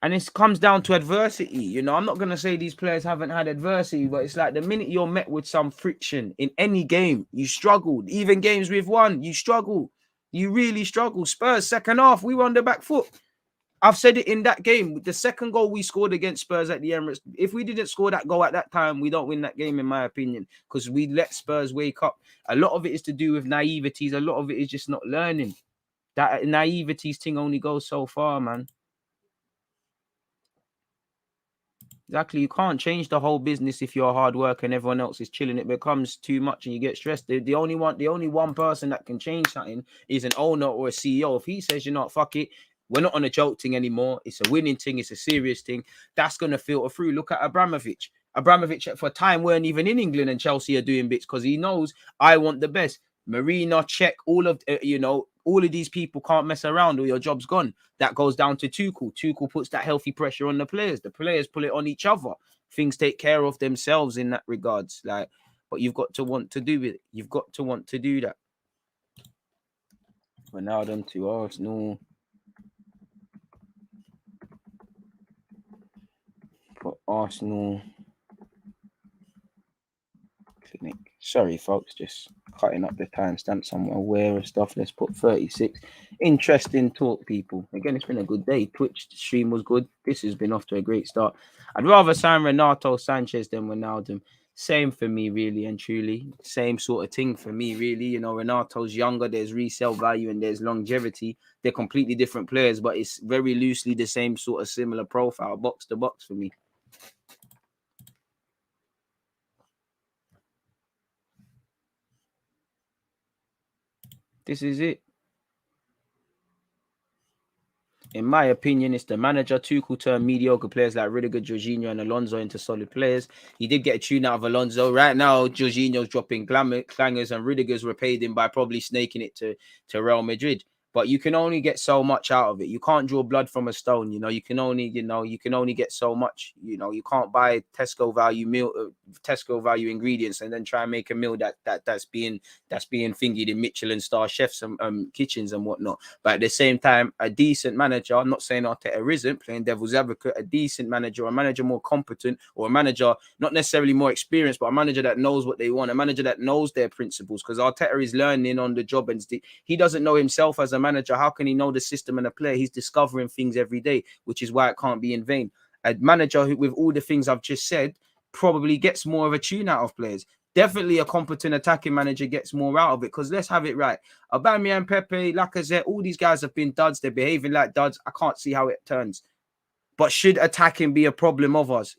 And it comes down to adversity. You know, I'm not going to say these players haven't had adversity, but it's like the minute you're met with some friction in any game, you struggled. Even games we've won, you struggle. You really struggle. Spurs, second half, we were on the back foot. I've said it in that game. The second goal we scored against Spurs at the Emirates, if we didn't score that goal at that time, we don't win that game, in my opinion, because we let Spurs wake up. A lot of it is to do with naiveties. A lot of it is just not learning. That naiveties thing only goes so far, man. Exactly. You can't change the whole business if you're hard work and everyone else is chilling. It becomes too much and you get stressed. The only one person that can change something is an owner or a CEO. If he says, you know, fuck it, we're not on a joke thing anymore. It's a winning thing. It's a serious thing. That's going to filter through. Look at Abramovich. Abramovich for a time weren't even in England, and Chelsea are doing bits because he knows I want the best. Marina, check, all of all of these people can't mess around or your job's gone. That goes down to Tuchel. Tuchel puts that healthy pressure on the players. The players pull it on each other. Things take care of themselves in that regards. Like, but you've got to want to do it. You've got to want to do that. Wijnaldum to Arsenal. For Arsenal. Clinic. Sorry, folks, just cutting up the timestamps. I'm aware of stuff. Let's put 36. Interesting talk, people. Again, it's been a good day. Twitch stream was good. This has been off to a great start. I'd rather sign Renato Sanchez than Wijnaldum. Same for me, really and truly. Same sort of thing for me, really. You know, Renato's younger. There's resale value and there's longevity. They're completely different players, but it's very loosely the same sort of similar profile, box to box for me. This is it. In my opinion, it's the manager. Tuchel turned mediocre players like Rudiger, Georginio, and Alonso into solid players. He did get a tune out of Alonso. Right now, Georginio's dropping clangers, and Rudiger's repaid him by probably snaking it to Real Madrid. But you can only get so much out of it. You can't draw blood from a stone. You know, you can only get so much. You know, you can't buy Tesco value ingredients and then try and make a meal that's being fingered in Michelin star chefs and kitchens and whatnot. But at the same time, a decent manager, I'm not saying Arteta isn't, playing devil's advocate, a decent manager, a manager more competent, or a manager not necessarily more experienced, but a manager that knows what they want, a manager that knows their principles, because Arteta is learning on the job and he doesn't know himself as a manager. How can he know the system and a player? He's discovering things every day, which is why it can't be in vain. A manager who, with all the things I've just said, probably gets more of a tune out of players. Definitely a competent attacking manager gets more out of it, because let's have it right. Aubameyang, Pepe, Lacazette, all these guys have been duds. They're behaving like duds. I can't see how it turns. But should attacking be a problem of us?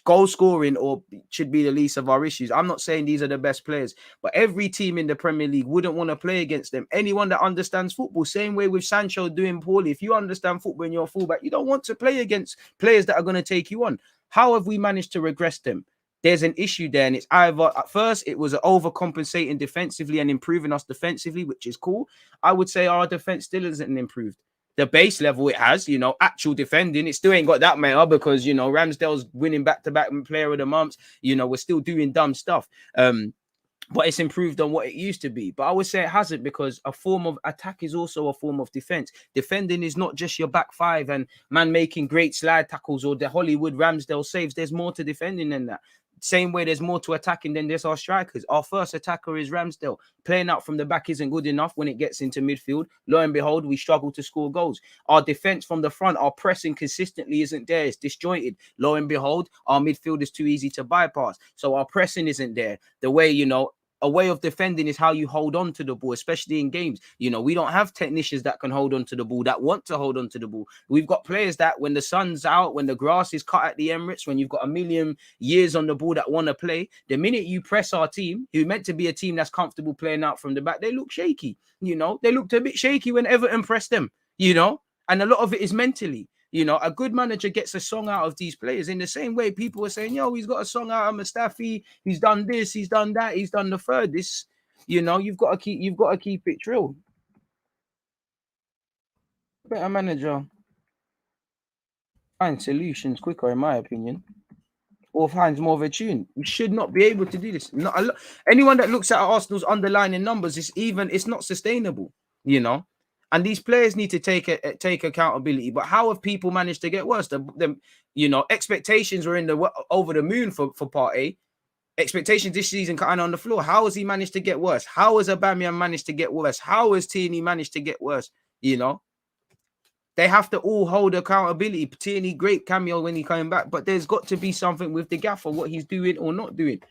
Goal scoring or should be the least of our issues? I'm not saying these are the best players, but every team in the Premier League wouldn't want to play against them. Anyone that understands football, same way with Sancho doing poorly. If you understand football and you're a fullback, you don't want to play against players that are going to take you on. How have we managed to regress them? There's an issue there, and it's either at first it was overcompensating defensively and improving us defensively, which is cool. I would say our defense still isn't improved. The base level it has, you know, actual defending, it still ain't got that meta because, you know, Ramsdale's winning back-to-back player of the month. You know, we're still doing dumb stuff. But it's improved on what it used to be. But I would say it hasn't, because a form of attack is also a form of defense. Defending is not just your back five and man making great slide tackles or the Hollywood Ramsdale saves. There's more to defending than that. Same way there's more to attacking than there's our strikers. Our first attacker is Ramsdale. Playing out from the back isn't good enough when it gets into midfield. Lo and behold, we struggle to score goals. Our defense from the front, our pressing consistently isn't there. It's disjointed. Lo and behold, our midfield is too easy to bypass. So our pressing isn't there. The way, you know, a way of defending is how you hold on to the ball, especially in games. You know, we don't have technicians that can hold on to the ball, that want to hold on to the ball. We've got players that when the sun's out, when the grass is cut at the Emirates, when you've got a million years on the ball that want to play, the minute you press our team, who meant to be a team that's comfortable playing out from the back, they look shaky. You know, they looked a bit shaky when Everton pressed them, you know, and a lot of it is mentally. You know, a good manager gets a song out of these players in the same way people were saying, yo, he's got a song out of Mustafi. He's done this, he's done that, he's done the third. This, you know, you've got to keep it real. Better manager find solutions quicker, in my opinion, or finds more of a tune. We should not be able to do this. Anyone that looks at Arsenal's underlying numbers, it's not sustainable, you know. And these players need to take accountability. But how have people managed to get worse? You know, expectations were over the moon for Part A. Expectations this season kind of on the floor. How has he managed to get worse? How has Aubameyang managed to get worse? How has Tierney managed to get worse? You know, They have to all hold accountability. Tierney, great cameo when he coming back, but there's got to be something with the gaffer, what he's doing or not doing.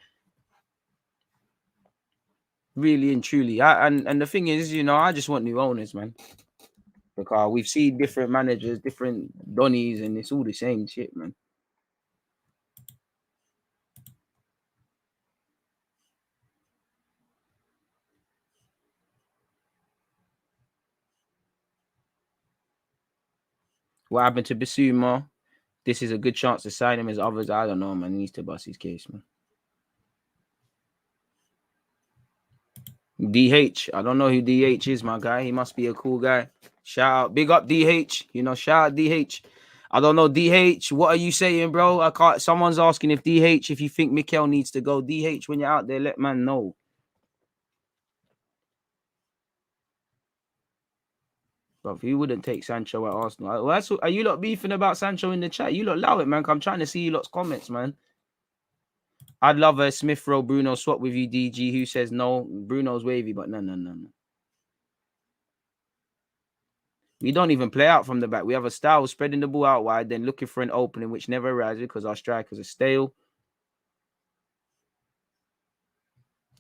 Really and truly. And the thing is, you know, I just want new owners, man. Because we've seen different managers, different Donnies, and it's all the same shit, man. What happened to Bissouma? This is a good chance to sign him as others. I don't know, man. He needs to bust his case, man. DH. I don't know who DH is, my guy. He must be a cool guy. Shout out. Big up DH. You know, shout out DH. I don't know, DH. What are you saying, bro? I can't. Someone's asking if DH, if you think Mikel needs to go. DH, when you're out there, let man know. But if you wouldn't take Sancho at Arsenal, well, are you lot beefing about Sancho in the chat? You lot allow it, man. I'm trying to see you lot's comments, man. I'd love a Smith Rowe Bruno swap with you, DG. Who says no? Bruno's wavy, but no. We don't even play out from the back. We have a style of spreading the ball out wide, then looking for an opening, which never arises because our strikers are stale.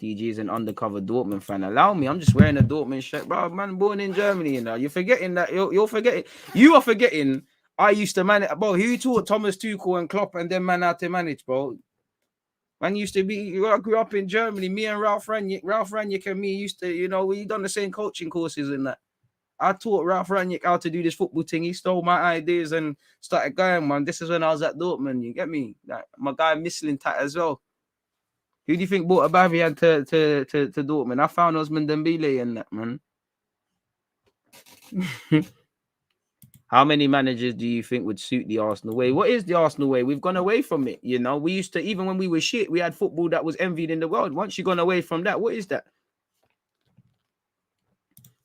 DG is an undercover Dortmund fan. Allow me. I'm just wearing a Dortmund shirt. Bro, man, born in Germany, you know. You're forgetting that. You're forgetting. You are forgetting I used to manage. Bro, who taught Thomas Tuchel and Klopp and them man how to manage, bro? Man used to be, I grew up in Germany. Me and Ralph Rangnick and me used to, you know, we done the same coaching courses and that. I taught Ralph Rangnick how to do this football thing. He stole my ideas and started going, man. This is when I was at Dortmund. You get me? Like, my guy Michelin tat as well. Who do you think brought Abavian to Dortmund? I found Osman Dembele in that, man. How many managers do you think would suit the Arsenal way? What is the Arsenal way? We've gone away from it. You know, we used to, even when we were shit, we had football that was envied in the world. Once you've gone away from that, what is that?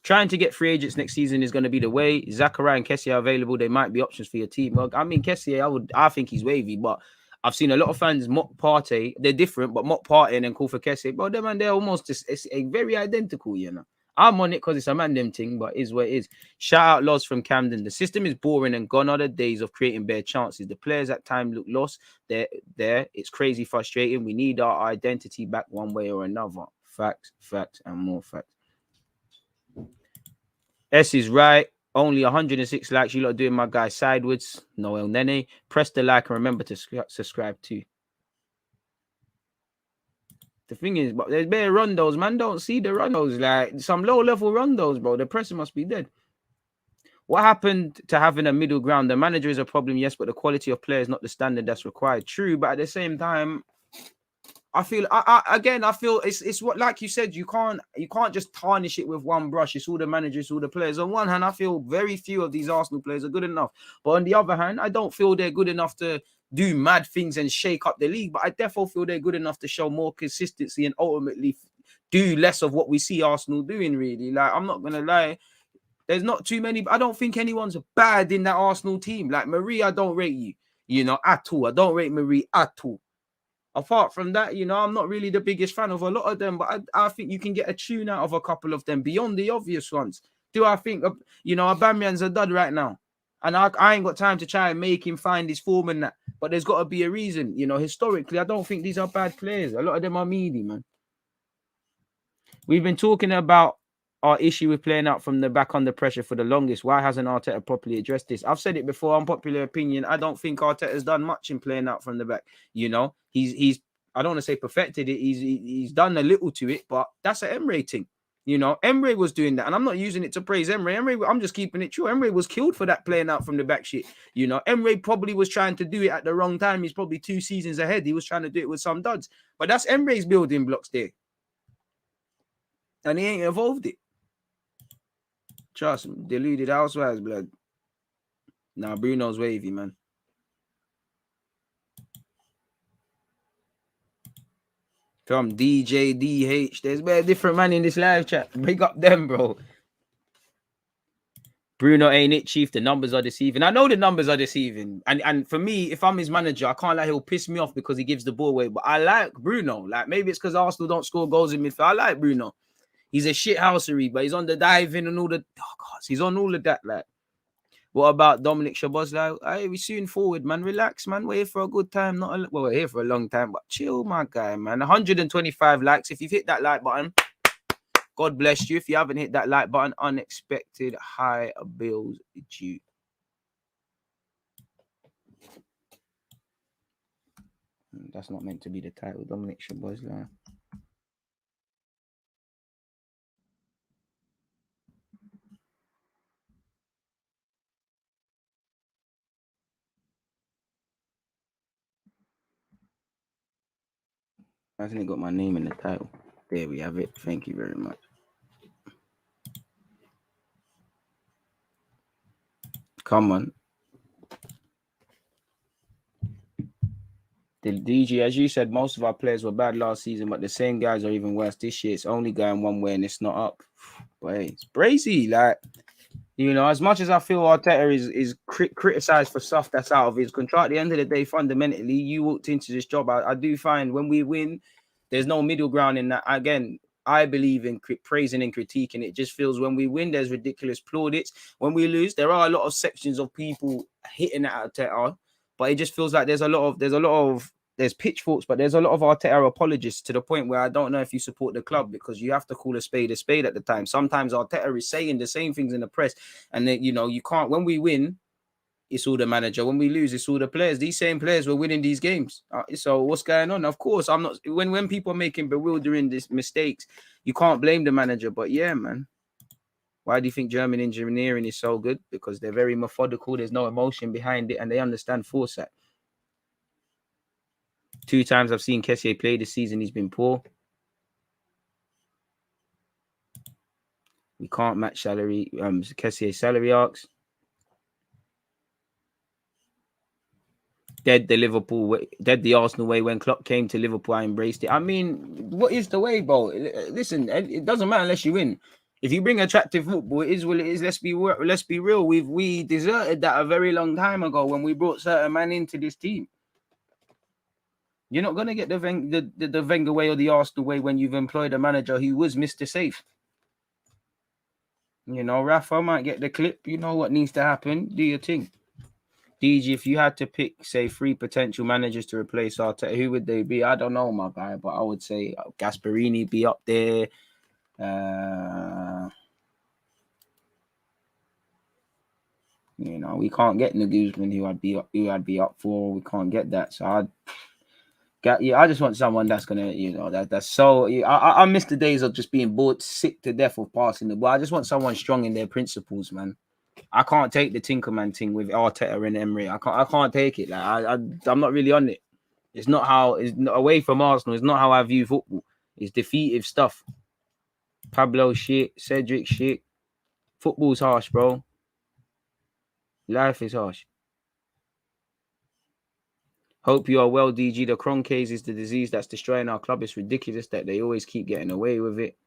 Trying to get free agents next season is going to be the way. Zachariah and Kessie are available. They might be options for your team. Well, I mean, Kessie, I think he's wavy, but I've seen a lot of fans mock Partey. They're different, but mock Partey and then call for Kessie. But them and they're almost just it's very identical, you know. I'm on it because it's a man them thing, but it is what it is. Shout out Loz from Camden. The system is boring and gone are the days of creating bare chances. The players at times look lost. They're there. It's crazy frustrating. We need our identity back one way or another. Facts, and more facts. S is right. Only 106 likes. You lot doing my guy sideways. Noel Nene. Press the like and remember to subscribe too. The thing is, but there's bare rondos. Man, don't see the rondos. Like some low-level rondos, bro. The pressure must be dead. What happened to having a middle ground? The manager is a problem, yes, but the quality of play is not the standard that's required. True, but at the same time, I feel I feel it's what, like you said, you can't just tarnish it with one brush. It's all the managers, all the players. On one hand, I feel very few of these Arsenal players are good enough, but on the other hand, I don't feel they're good enough to do mad things and shake up the league. But I definitely feel they're good enough to show more consistency and ultimately do less of what we see Arsenal doing. Really, like I'm not gonna lie. There's not too many. I don't think anyone's bad in that Arsenal team. Like Marie, I don't rate you, you know, at all. I don't rate Marie at all. Apart from that, you know, I'm not really the biggest fan of a lot of them, but I think you can get a tune out of a couple of them beyond the obvious ones. Do I think, you know, Aubameyang's a dud right now? And I ain't got time to try and make him find his form and that. But there's got to be a reason. You know, historically, I don't think these are bad players. A lot of them are meaty, man. We've been talking about our issue with playing out from the back under pressure for the longest. Why hasn't Arteta properly addressed this? I've said it before, unpopular opinion. I don't think Arteta's done much in playing out from the back. You know, he's I don't want to say perfected it. He's done a little to it, but that's an Emre thing. You know, Emre was doing that, and I'm not using it to praise Emre. I'm just keeping it true. Emre was killed for that playing out from the back shit. You know, Emre probably was trying to do it at the wrong time. He's probably 2 seasons ahead. He was trying to do it with some duds, but that's Emre's building blocks there, and he ain't evolved it. Trust me, deluded housewives, blood. Nah, Bruno's wavy, man. From DJ DH, there's a different man in this live chat. Big up them, bro. Bruno ain't it, Chief. The numbers are deceiving. I know the numbers are deceiving. And for me, if I'm his manager, I can't he'll piss me off because he gives the ball away. But I like Bruno. Like, maybe it's because Arsenal don't score goals in midfield. I like Bruno. He's a shit housery, but he's on the diving and all the... Oh, God, he's on all of that, like. What about Dominik Szoboszlai? Hey, we soon forward, man. Relax, man. We're here for a good time. Well, we're here for a long time, but chill, my guy, man. 125 likes. If you've hit that like button, God bless you. If you haven't hit that like button, unexpected high bills due. That's not meant to be the title. Dominik Szoboszlai. Hasn't it got my name in the title? There we have it. Thank you very much. Come on. The DG, as you said, most of our players were bad last season, but the same guys are even worse this year. It's only going one way and it's not up. But hey, it's brazy. Like, you know, as much as I feel Arteta is criticized for stuff that's out of his control, at the end of the day, fundamentally, you walked into this job. I do find when we win, there's no middle ground in that. Again, I believe in praising and critiquing. It just feels when we win, there's ridiculous plaudits. When we lose, there are a lot of sections of people hitting at Arteta, but it just feels like there's pitchforks, but there's a lot of Arteta apologists to the point where I don't know if you support the club because you have to call a spade at the time. Sometimes Arteta is saying the same things in the press, and then, you know, you can't. When we win, it's all the manager. When we lose, it's all the players. These same players were winning these games. So what's going on? Of course, I'm not. When people are making bewildering mistakes, you can't blame the manager. But yeah, man. Why do you think German engineering is so good? Because they're very methodical. There's no emotion behind it, and they understand foresight. 2 times I've seen Kessié play this season. He's been poor. We can't match salary. Kessié's salary arcs. Dead the Arsenal way. When Klopp came to Liverpool, I embraced it. I mean, what is the way, bro? Listen, it doesn't matter unless you win. If you bring attractive football, it is what it is. Let's be real. We deserted that a very long time ago when we brought certain man into this team. You're not gonna get the Wenger way or the Arsenal way when you've employed a manager who was Mr. Safe. You know, Rafa might get the clip. You know what needs to happen. Do your thing. DG, if you had to pick, say, 3 potential managers to replace Arteta, who would they be? I don't know, my guy, but I would say Gasperini be up there. You know, we can't get Nagusman, who I'd be up for. We can't get that, so I just want someone that's gonna, you know, that's so. I miss the days of just being bored, sick to death of passing the ball. I just want someone strong in their principles, man. I can't take the Tinkerman thing with Arteta and Emery. I can't take it. Like I'm not really on it. It's not how. It's not, away from Arsenal. It's not how I view football. It's defeative stuff. Pablo shit. Cedric shit. Football's harsh, bro. Life is harsh. Hope you are well, DG. The Crohn's is the disease that's destroying our club. It's ridiculous that they always keep getting away with it.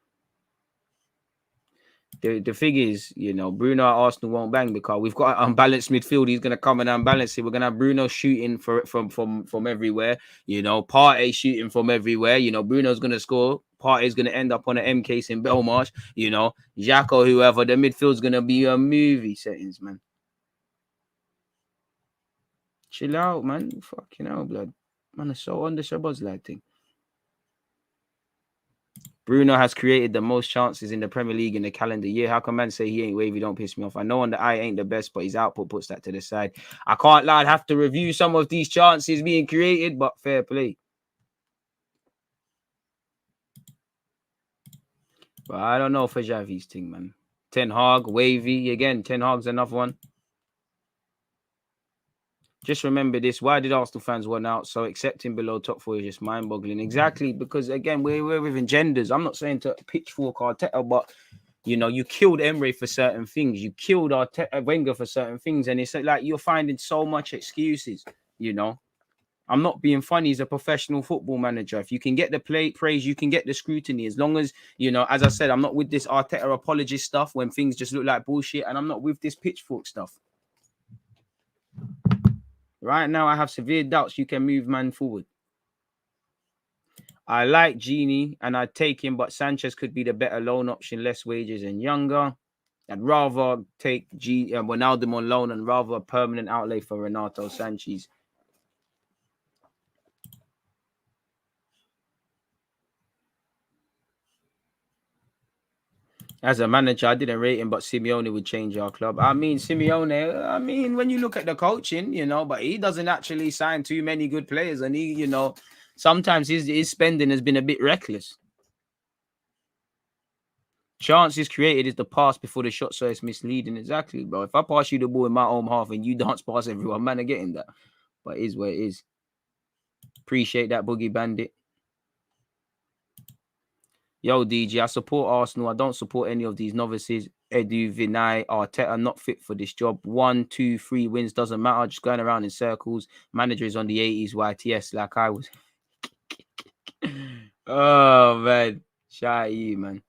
The thing is, you know, Bruno at Arsenal won't bang because we've got an unbalanced midfield. He's going to come and unbalance it. We're going to have Bruno shooting from everywhere. You know, Partey shooting from everywhere. You know, Bruno's going to score. Partey's going to end up on an M case in Belmarsh. You know, Xhaka, whoever. The midfield's going to be a movie settings, man. Chill out, man. Fucking hell, blood. Man, it's so on the Szoboszlai thing. Bruno has created the most chances in the Premier League in the calendar year. How can man say he ain't wavy? Don't piss me off. I know on the eye ain't the best, but his output puts that to the side. I can't lie. I'd have to review some of these chances being created, but fair play. But I don't know for Xavi's thing, man. Ten Hag, wavy. Again, Ten Hag's another one. Just remember this. Why did Arsenal fans want out? So accepting below top 4 is just mind-boggling. Exactly, because again, we're within genders. I'm not saying to pitchfork Arteta, but you know, you killed Emery for certain things. You killed Wenger for certain things, and it's like you're finding so much excuses. You know, I'm not being funny. He's a professional football manager. If you can get the praise, you can get the scrutiny. As long as, you know, as I said, I'm not with this Arteta apologist stuff when things just look like bullshit, and I'm not with this pitchfork stuff. Right now, I have severe doubts you can move man forward. I like Genie and I'd take him, but Sanchez could be the better loan option, less wages and younger. I'd rather take Wijnaldum on loan and rather a permanent outlay for Renato Sanchez. As a manager, I didn't rate him, but Simeone would change our club. I mean, Simeone, when you look at the coaching, but he doesn't actually sign too many good players. And he, sometimes his spending has been a bit reckless. Chances created is the pass before the shot, so it's misleading. Exactly, bro. If I pass you the ball in my own half and you dance past everyone, man, are getting that. But it is what it is. Appreciate that, Boogie Bandit. Yo, DG, I support Arsenal. I don't support any of these novices. Edu, Vinay, Arteta, not fit for this job. 1, 2, 3 wins, doesn't matter. Just going around in circles. Manager is on the 80s, YTS, like I was. Oh, man. Shout out you, man.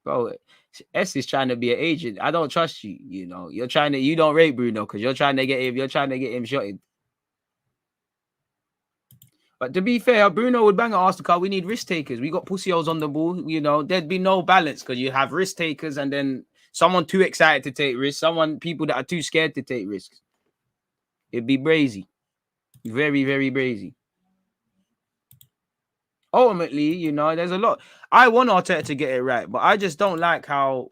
Bro, S is trying to be an agent. I don't trust you, You're trying to, you don't rate Bruno because you're trying to get him shotted. But to be fair, Bruno would bang at Arsenal. We need risk takers. We got pussy-holes on the ball. There'd be no balance because you have risk takers and then someone too excited to take risks. People that are too scared to take risks. It'd be brazy. Very, very brazy. Ultimately, there's a lot. I want Arteta to get it right, but I just don't like how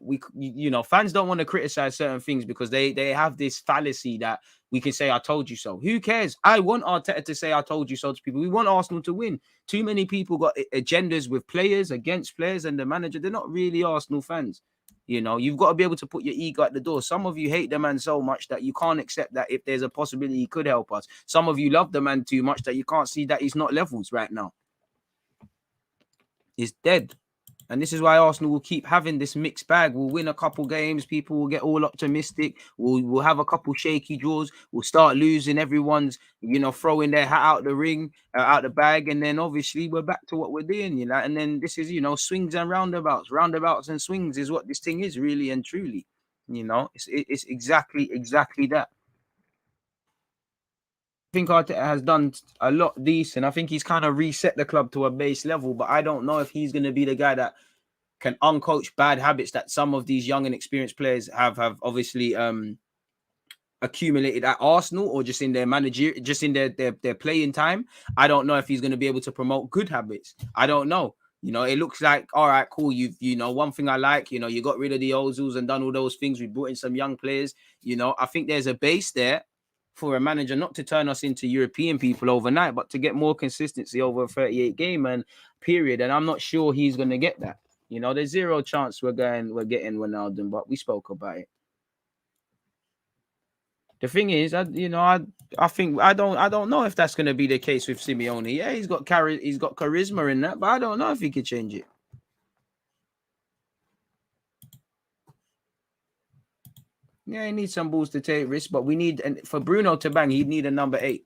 fans don't want to criticize certain things because they have this fallacy that we can say, I told you so. Who cares? I want Arteta to say, I told you so to people. We want Arsenal to win. Too many people got agendas with players, against players, and the manager. They're not really Arsenal fans. You've got to be able to put your ego at the door. Some of you hate the man so much that you can't accept that if there's a possibility he could help us. Some of you love the man too much that you can't see that he's not levels right now. Is dead. And this is why Arsenal will keep having this mixed bag. We'll win a couple games. People will get all optimistic. We'll have a couple shaky draws. We'll start losing. Everyone's, throwing their hat out the ring, out the bag. And then obviously we're back to what we're doing, And then this is, swings and roundabouts. Roundabouts and swings is what this thing is really and truly. It's exactly that. I think Arteta has done a lot decent. I think he's kind of reset the club to a base level, but I don't know if he's going to be the guy that can uncoach bad habits that some of these young and experienced players have obviously accumulated at Arsenal or just in their manager, just in their playing time. I don't know if he's going to be able to promote good habits. I don't know. It looks like, all right, cool. One thing I like, you got rid of the Ozils and done all those things. We brought in some young players. I think there's a base there for a manager not to turn us into European people overnight, but to get more consistency over a 38 game and period. And I'm not sure he's going to get that. There's zero chance we're getting Wijnaldum, but we spoke about it. The thing is, I think I don't know if that's going to be the case with Simeone. Yeah, he's got charisma in that, but I don't know if he could change it. Yeah, he needs some balls to take risks, but and for Bruno to bang, he'd need a number 8.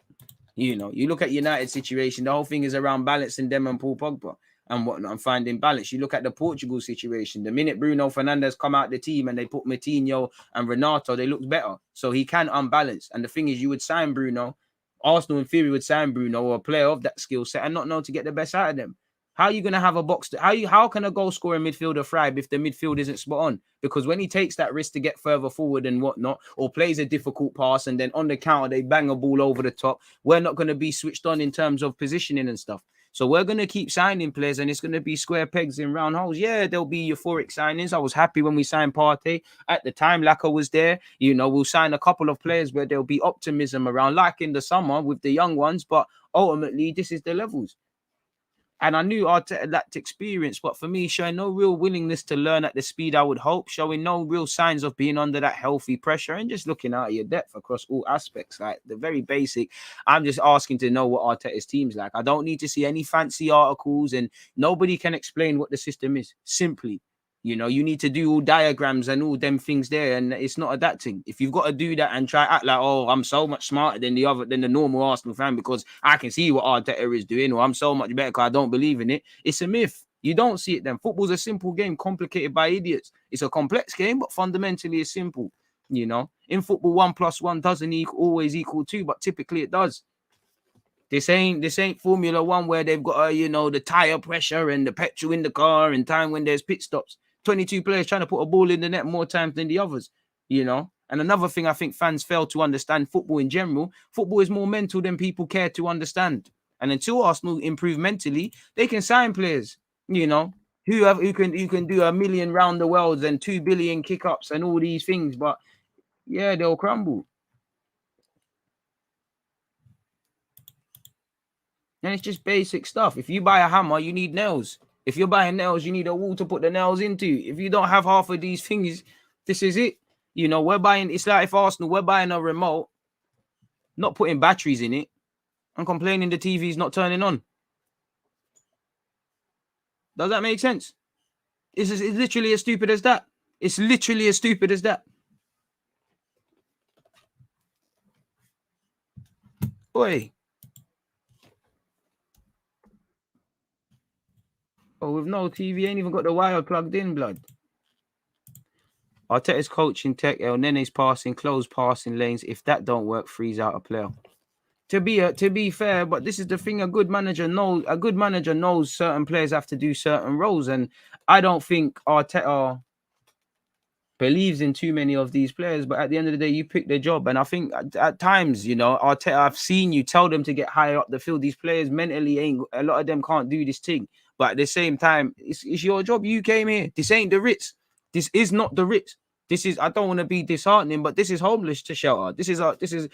You look at United situation, the whole thing is around balancing them and Paul Pogba and whatnot and finding balance. You look at the Portugal situation, the minute Bruno Fernandes come out the team and they put Moutinho and Renato, they look better. So he can unbalance. And the thing is, you would sign Bruno, Arsenal in theory would sign Bruno or a player of that skill set and not know to get the best out of them. How are you going to have a box? How can a goal scoring midfielder thrive if the midfield isn't spot on? Because when he takes that risk to get further forward and whatnot, or plays a difficult pass and then on the counter they bang a ball over the top, we're not going to be switched on in terms of positioning and stuff. So we're going to keep signing players and it's going to be square pegs in round holes. Yeah, there'll be euphoric signings. I was happy when we signed Partey. At the time, Laka was there. We'll sign a couple of players where there'll be optimism around, like in the summer with the young ones. But ultimately, this is the levels. And I knew Arteta lacked experience, but for me, showing no real willingness to learn at the speed I would hope, showing no real signs of being under that healthy pressure and just looking out of your depth across all aspects, like the very basic. I'm just asking to know what Arteta's team's like. I don't need to see any fancy articles and nobody can explain what the system is. Simply, you need to do all diagrams and all them things there, and it's not adapting. If you've got to do that and try act like, oh, I'm so much smarter than the normal Arsenal fan because I can see what Arteta is doing, or I'm so much better because I don't believe in it, it's a myth. You don't see it then. Football's a simple game, complicated by idiots. It's a complex game, but fundamentally it's simple. In football, 1 + 1 doesn't always equal 2, but typically it does. This ain't Formula One where they've got the tire pressure and the petrol in the car and time when there's pit stops. 22 players trying to put a ball in the net more times than the others, you know. And another thing I think fans fail to understand, football in general, football is more mental than people care to understand. And until Arsenal improve mentally, they can sign players, you know, who can do 1 million round the world and 2 billion kick-ups and all these things, but yeah, they'll crumble. And it's just basic stuff. If you buy a hammer, you need nails. If you're buying nails, you need a wall to put the nails into. If you don't have half of these things, this is it. You know, it's like if Arsenal, we're buying a remote, not putting batteries in it, and complaining the TV's not turning on. Does that make sense? It's literally as stupid as that. It's literally as stupid as that. Oi. Oh, with no TV, ain't even got the wire plugged in, blood. Arteta's coaching tech, El Nene's passing, close passing lanes. If that don't work, freeze out a player. To be fair, but this is the thing: a good manager knows certain players have to do certain roles, and I don't think Arteta believes in too many of these players. But at the end of the day, you pick their job, and I think at times, you know, Arteta, I've seen you tell them to get higher up the field. These players mentally ain't. A lot of them can't do this thing, but at the same time, it's your job. You came here. This ain't the Ritz. This is not the Ritz. This is, I don't want to be disheartening, but this is homeless to shelter. This is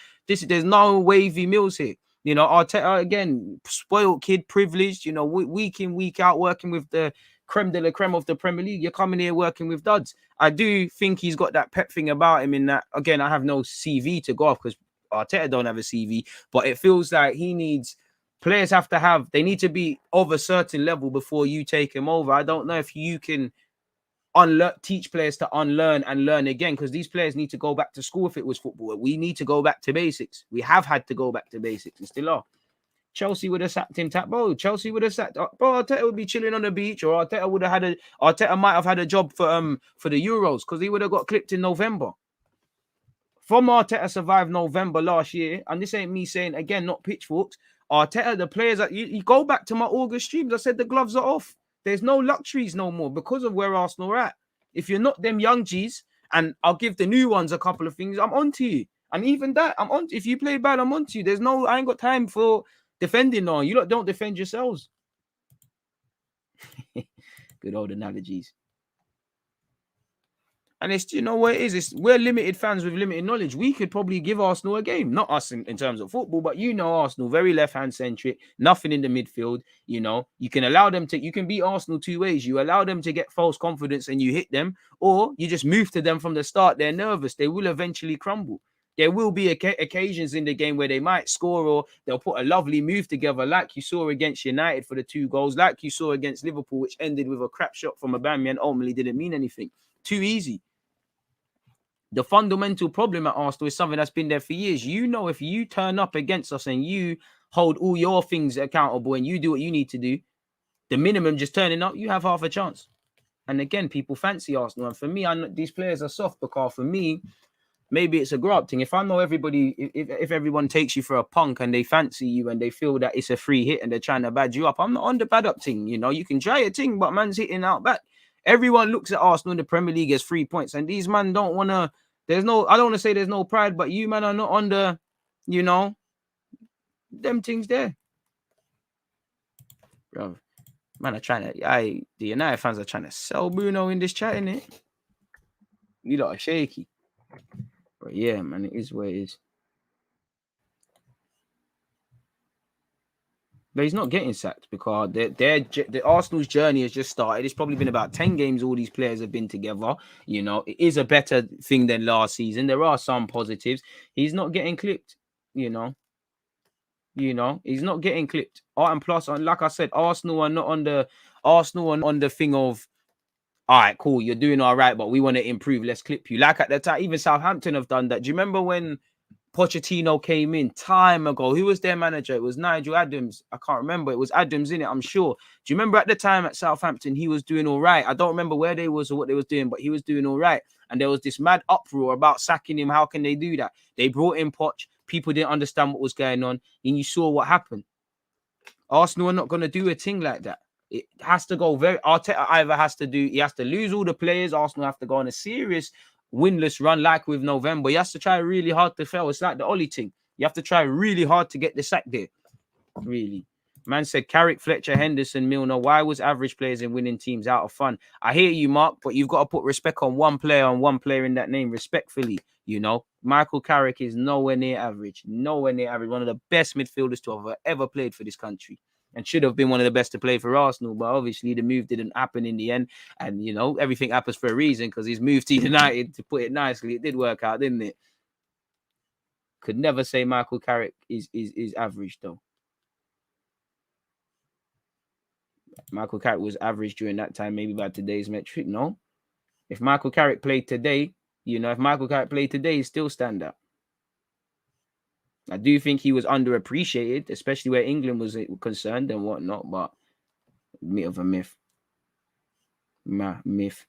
there's no wavy meals here. You know, Arteta, again, spoiled kid, privileged, you know, week in, week out, working with the creme de la creme of the Premier League. You're coming here working with duds. I do think he's got that pep thing about him in that, again, I have no CV to go off because Arteta don't have a CV, but it feels like he needs, players they need to be of a certain level before you take him over. I don't know if you can teach players to unlearn and learn again, because these players need to go back to school. If it was football, we need to go back to basics. We have had to go back to basics and still are. Chelsea would have sacked him, Chelsea would have sacked, bro. Arteta would be chilling on the beach, or Arteta might have had a job for the Euros, because he would have got clipped in November. From Arteta survived November last year, and this ain't me saying, again, not pitchforks. Arteta, the players, you go back to my August streams, I said the gloves are off. There's no luxuries no more because of where Arsenal are at. If you're not them young G's, and I'll give the new ones a couple of things, I'm on to you. And even that, I'm on. If you play bad, I'm on to you. I ain't got time for defending on. You lot don't defend yourselves. Good old analogies. And it's, you know what it is? We're limited fans with limited knowledge. We could probably give Arsenal a game. Not us in terms of football, but you know Arsenal, very left-hand centric, nothing in the midfield. You know, you can allow them to, you can beat Arsenal two ways. You allow them to get false confidence and you hit them, or you just move to them from the start. They're nervous. They will eventually crumble. There will be occasions in the game where they might score, or they'll put a lovely move together, like you saw against United for the 2 goals, like you saw against Liverpool, which ended with a crap shot from Aubameyang and ultimately didn't mean anything. Too easy. The fundamental problem at Arsenal is something that's been there for years. You know, if you turn up against us and you hold all your things accountable and you do what you need to do, the minimum just turning up, you have half a chance. And again, people fancy Arsenal. And for me, these players are soft, because for me, maybe it's a grow up thing. If I know everybody, if everyone takes you for a punk and they fancy you and they feel that it's a free hit and they're trying to bad you up, I'm not on the bad up thing. You know, you can try a thing, but man's hitting out back. Everyone looks at Arsenal in the Premier League as 3 points, and these man don't want to. I don't want to say there's no pride, but you man are not on the, you know, them things there, bro. Man are trying to. The United fans are trying to sell Bruno in this chat, innit? You lot are shaky, but yeah, man, it is what it is. But he's not getting sacked because the Arsenal's journey has just started. It's probably been about 10 games all these players have been together. You know, it is a better thing than last season. There are some positives. He's not getting clipped, you know. He's not getting clipped. And plus, like I said, Arsenal are not on the thing of, all right, cool, you're doing all right, but we want to improve. Let's clip you. Like at the time, even Southampton have done that. Do you remember when Pochettino came in time ago? Who was their manager? It was Nigel Adams. I can't remember. It was Adams, in it, I'm sure. Do you remember at the time at Southampton, he was doing all right? I don't remember where they was or what they was doing, but he was doing all right. And there was this mad uproar about sacking him. How can they do that? They brought in Poch. People didn't understand what was going on. And you saw what happened. Arsenal are not going to do a thing like that. It has to go very. Arteta either has to do. He has to lose all the players. Arsenal have to go on a serious winless run, like with November. He has to try really hard to fail. It's like the Ollie thing. You have to try really hard to get the sack there. Really. Man said Carrick, Fletcher, Henderson, Milner. Why was average players in winning teams out of fun? I hear you, Mark, but you've got to put respect on one player in that name, respectfully. You know, Michael Carrick is nowhere near average. Nowhere near average. One of the best midfielders to have ever played for this country. And should have been one of the best to play for Arsenal. But obviously the move didn't happen in the end. And, you know, everything happens for a reason, because he's moved to United, to put it nicely. It did work out, didn't it? Could never say Michael Carrick is average, though. Michael Carrick was average during that time, maybe by today's metric. No. If Michael Carrick played today, you know, if Michael Carrick played today, he'd still stand up. I do think he was underappreciated, especially where England was concerned and whatnot, but a bit of a myth. Myth.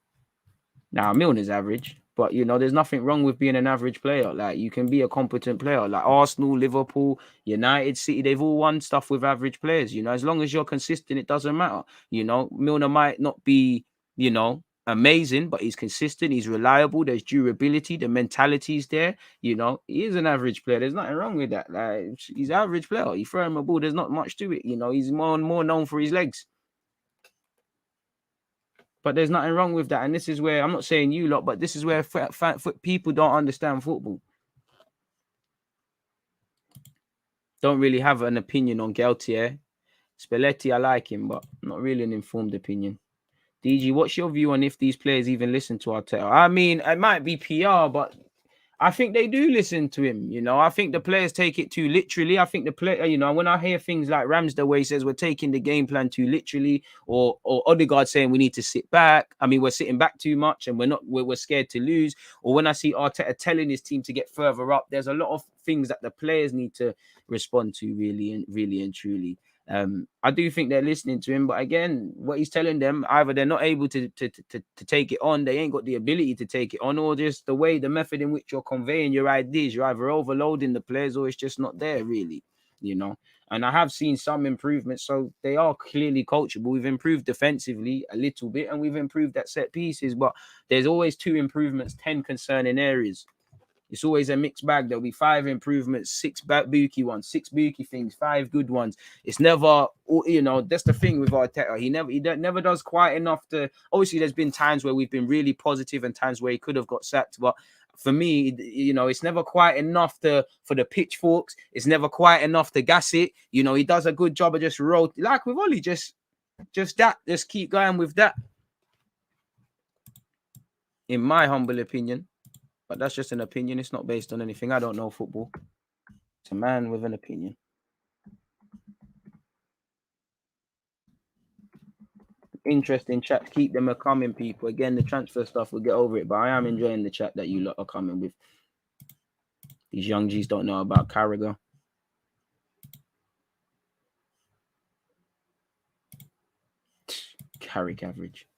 Now, Milner's average, but, you know, there's nothing wrong with being an average player. Like, you can be a competent player. Like Arsenal, Liverpool, United, City, they've all won stuff with average players. You know, as long as you're consistent, it doesn't matter. You know, Milner might not be, you know, amazing, but he's consistent, he's reliable, there's durability, the mentality's there. You know, he is an average player. There's nothing wrong with that. Like, he's an average player. You throw him a ball, there's not much to it. You know, he's more and more known for his legs. But there's nothing wrong with that. And this is where, I'm not saying you lot, but this is where people don't understand football. Don't really have an opinion on Galtier. Spalletti, I like him, but not really an informed opinion. DG, what's your view on if these players even listen to Arteta? I mean, it might be PR, but I think they do listen to him. You know, I think the players take it too literally. I think the player, you know, when I hear things like Ramsey, where he says we're taking the game plan too literally, or Odegaard saying we need to sit back. I mean, we're sitting back too much and we're scared to lose. Or when I see Arteta telling his team to get further up, there's a lot of things that the players need to respond to really and truly. I do think they're listening to him, but again, what he's telling them, either they're not able to take it on, they ain't got the ability to take it on, or just the method in which you're conveying your ideas, you're either overloading the players or it's just not there, really, you know. And I have seen some improvements, so they are clearly coachable. We've improved defensively a little bit, and we've improved at set pieces, but there's always 2 improvements, 10 concerning areas. It's always a mixed bag. There'll be 5 improvements, 6 bookie ones, 6 bookie things, 5 good ones. It's never, you know, that's the thing with Arteta. He never does quite enough to. Obviously, there's been times where we've been really positive and times where he could have got sacked. But for me, you know, it's never quite enough for the pitchforks. It's never quite enough to gas it. You know, he does a good job of just like with Ollie, just that. Just keep going with that. In my humble opinion. But that's just an opinion. It's not based on anything. I don't know football. It's a man with an opinion. Interesting chat. Keep them coming, people. Again, the transfer stuff, we'll get over it. But I am enjoying the chat that you lot are coming with. These young G's don't know about Carragher. Carrick average.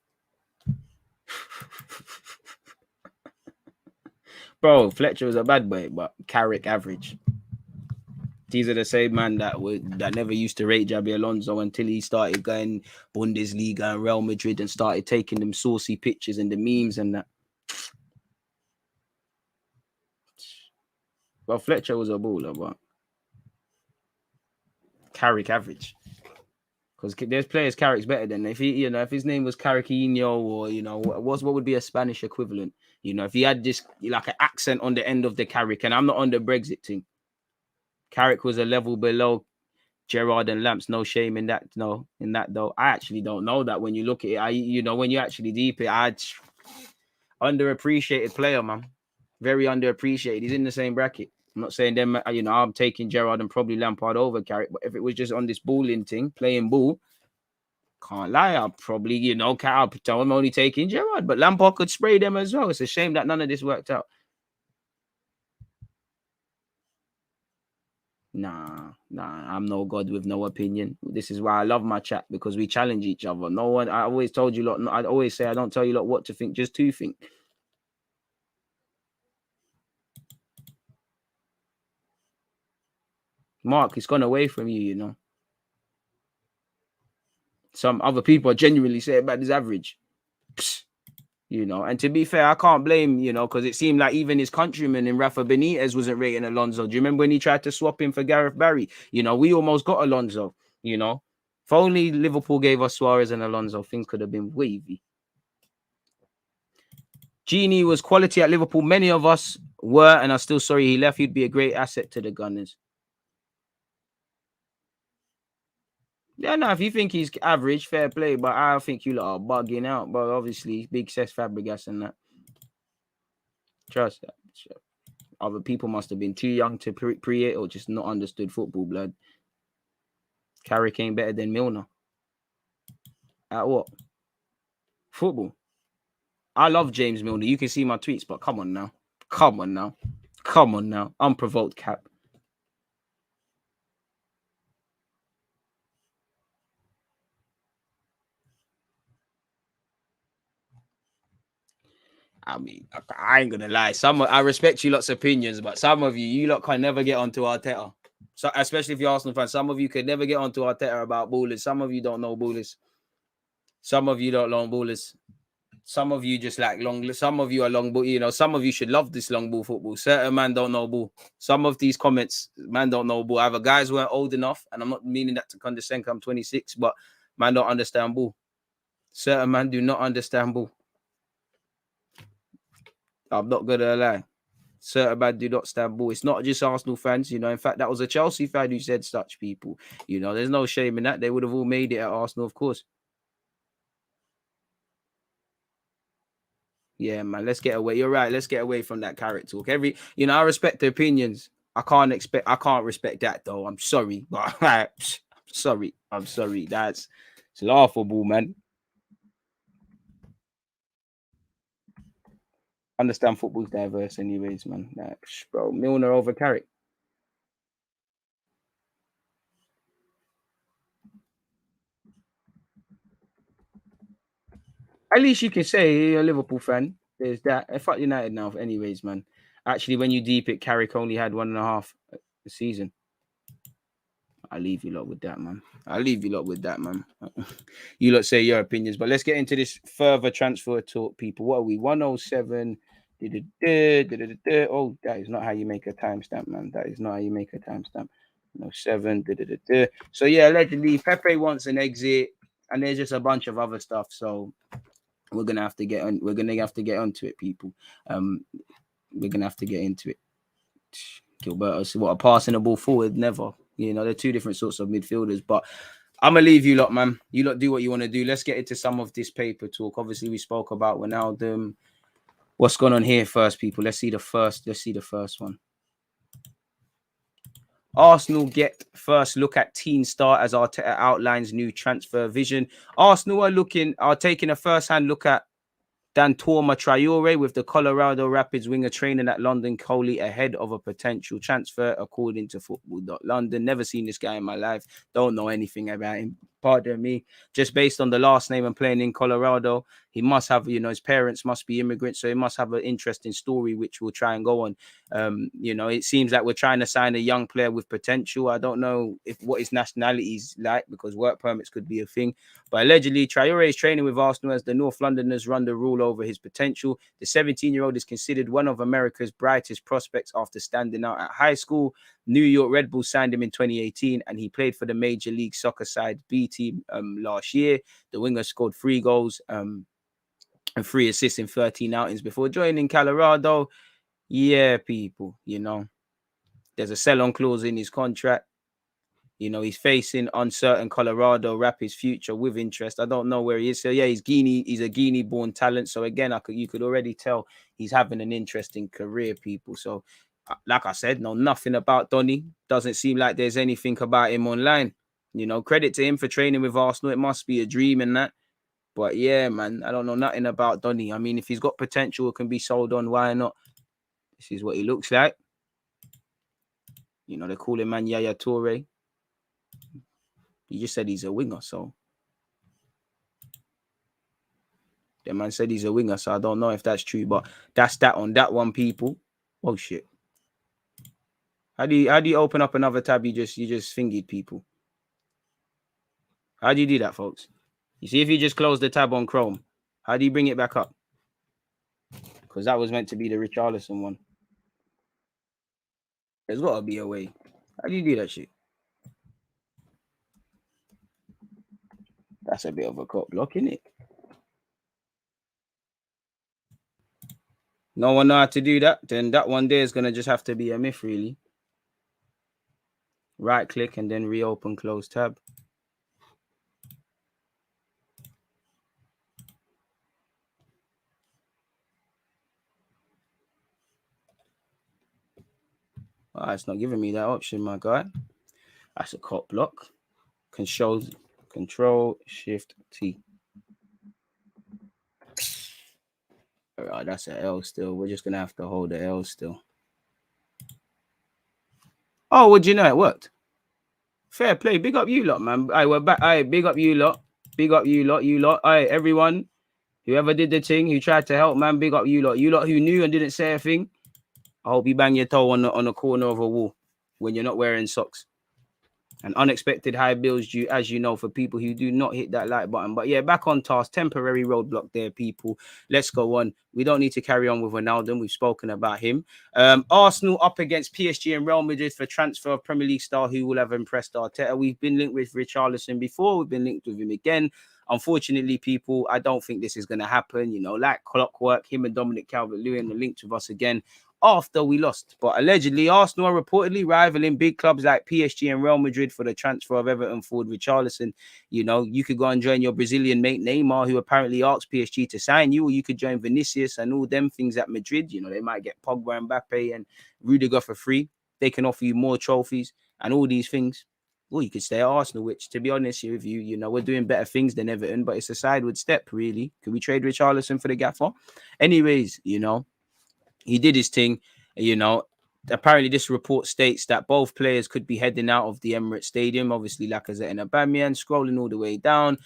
Bro, Fletcher was a bad boy, but Carrick average. These are the same man that never used to rate Xabi Alonso until he started going Bundesliga and Real Madrid and started taking them saucy pictures and the memes and that. Well, Fletcher was a baller, but Carrick average. Because there's players Carrick's better than. If he, you know, if his name was Carrickinho, or, you know, what would be a Spanish equivalent? You know, if he had this like an accent on the end of the Carrick, and I'm not on the Brexit thing. Carrick was a level below Gerrard and Lamps. No shame in that. No, in that though. I actually don't know that when you look at it. You know, when you actually deep it, underappreciated player, man. Very underappreciated. He's in the same bracket. I'm not saying them, you know, I'm taking Gerrard and probably Lampard over Carrick, but if it was just on this balling thing, playing ball, can't lie, I'll probably, you know, I'm only taking Gerrard, but Lampard could spray them as well. It's a shame that none of this worked out. Nah, I'm no god with no opinion. This is why I love my chat, because we challenge each other. No one, I always told you lot, I always say I don't tell you lot what to think, just to think. Mark, it's gone away from you, you know. Some other people are genuinely saying about his average. Psst. You know, and to be fair, I can't blame, you know, because it seemed like even his countryman in Rafa Benitez wasn't rating Alonso. Do you remember when he tried to swap him for Gareth Barry? You know, we almost got Alonso, you know. If only Liverpool gave us Suarez and Alonso, things could have been wavy. Genie was quality at Liverpool. Many of us were, and I'm still sorry he left. He'd be a great asset to the Gunners. Yeah, no, if you think he's average, fair play, but I think you lot are bugging out. But obviously, big Cesc Fabregas and that. Trust that. Other people must have been too young to pre it or just not understood football, blood. Carrick ain't better than Milner. At what? Football. I love James Milner. You can see my tweets, but come on now. Come on now. Come on now. Unprovoked cap. I mean, I ain't gonna lie. I respect you lots of opinions, but some of you lot can never get onto Arteta. So especially if you're Arsenal fans, some of you could never get onto Arteta about ballers. Some of you don't know ballers. Some of you don't know ballers. Some of you just like long. Some of you are long ball. You know, some of you should love this long ball football. Certain man don't know ball. Some of these comments, man don't know ball. Either guys weren't old enough, and I'm not meaning that to condescend. I'm 26, but man don't understand ball. Certain man do not understand ball. I'm not gonna lie. Certain man do not stand ball. It's not just Arsenal fans, you know. In fact, that was a Chelsea fan who said such people. You know, there's no shame in that. They would have all made it at Arsenal, of course. Yeah, man. Let's get away. You're right. Let's get away from that carrot talk. You know, I respect the opinions. I can't respect that though. I'm sorry, but I'm sorry. I'm sorry. It's laughable, man. Understand football's diverse, anyways, man. Bro, Milner over Carrick. At least you can say you're a Liverpool fan. There's that. I fuck United now, anyways, man. Actually, when you deep it, Carrick only had 1.5 a season. I'll leave you lot with that, man. You lot say your opinions, but let's get into this further transfer talk, people. What are we? 107. Oh, that is not how you make a timestamp, man. That is not how you make a timestamp. 107. So yeah, allegedly Pepe wants an exit, and there's just a bunch of other stuff. So we're gonna have to get on. We're gonna have to get onto it, people. We're gonna have to get into it. Gilberto, what a passing the ball forward, never. You know, they're two different sorts of midfielders, but I'm gonna leave you lot, man. You lot do what you want to do. Let's get into some of this paper talk. Obviously, we spoke about Wijnaldum. What's going on here first, people? Let's see the first one. Arsenal get first look at Teen Star as Arteta outlines new transfer vision. Arsenal are taking a first-hand look at Dantorma Traore with the Colorado Rapids winger training at London Coley ahead of a potential transfer, according to Football.London. Never seen this guy in my life. Don't know anything about him. Pardon me. Just based on the last name and playing in Colorado, he must have, you know, his parents must be immigrants, so he must have an interesting story, which we'll try and go on. You know, it seems like we're trying to sign a young player with potential. I don't know what his nationality is like, because work permits could be a thing. But allegedly, Traore is training with Arsenal as the North Londoners run the rule over his potential. The 17-year-old is considered one of America's brightest prospects after standing out at high school. New York Red Bulls signed him in 2018, and he played for the Major League Soccer side B team last year. The winger scored 3 goals and 3 assists in 13 outings before joining Colorado. Yeah, people, you know, there's a sell-on clause in his contract. You know, he's facing uncertain Colorado Rapids future with interest. I don't know where he is. So yeah, he's a Guinea-born talent. So again, you could already tell he's having an interesting career, people. So like I said, know nothing about Donny. Doesn't seem like there's anything about him online. You know, credit to him for training with Arsenal. It must be a dream and that. But yeah, man, I don't know nothing about Donny. I mean, if he's got potential, it can be sold on. Why not? This is what he looks like. You know, they call him man Yaya Toure. He just said he's a winger, so the man said he's a winger, so I don't know if that's true, but that's that on that one, people. Oh shit. How do you open up another tab? You just fingered people. How do you do that, folks? You see, if you just close the tab on Chrome, how do you bring it back up? Because that was meant to be the Richarlison one. There's got to be a way. How do you do that shit? That's a bit of a cop block, isn't it? No one know how to do that. Then that one there is going to just have to be a myth, really. Right click and then reopen close tab. Oh, it's not giving me that option, my guy. That's a cop block. Control Shift T. All right, that's an L still. We're just gonna have to hold the L still. Oh, well, you know it worked. Fair play. Big up you lot, man. All right, we're back. All right, big up you lot. Big up you lot. You lot. All right, everyone. Whoever did the thing, who tried to help, man. Big up you lot. You lot who knew and didn't say a thing. I hope you bang your toe on the corner of a wall when you're not wearing socks. And unexpected high bills due, as you know, for people who do not hit that like button. But yeah, back on task. Temporary roadblock there, people. Let's go on. We don't need to carry on with Wijnaldum. We've spoken about him. Arsenal up against PSG and Real Madrid for transfer of Premier League star who will have impressed Arteta. We've been linked with Richarlison before. We've been linked with him again. Unfortunately, people, I don't think this is going to happen. You know, like clockwork, him and Dominic Calvert-Lewin are linked with us again after we lost. But allegedly, Arsenal are reportedly rivaling big clubs like PSG and Real Madrid for the transfer of Everton forward Richarlison. You know, you could go and join your Brazilian mate Neymar, who apparently asked PSG to sign you, or you could join Vinicius and all them things at Madrid. You know, they might get Pogba, Mbappe, and Rudiger for free. They can offer you more trophies and all these things. Well, you could stay at Arsenal, which, to be honest with you, you know, we're doing better things than Everton, but it's a sideward step, really. Could we trade Richarlison for the gaffer? Anyways, you know, he did his thing, you know. Apparently, this report states that both players could be heading out of the Emirates Stadium. Obviously, Lacazette and Aubameyang. Scrolling all the way down,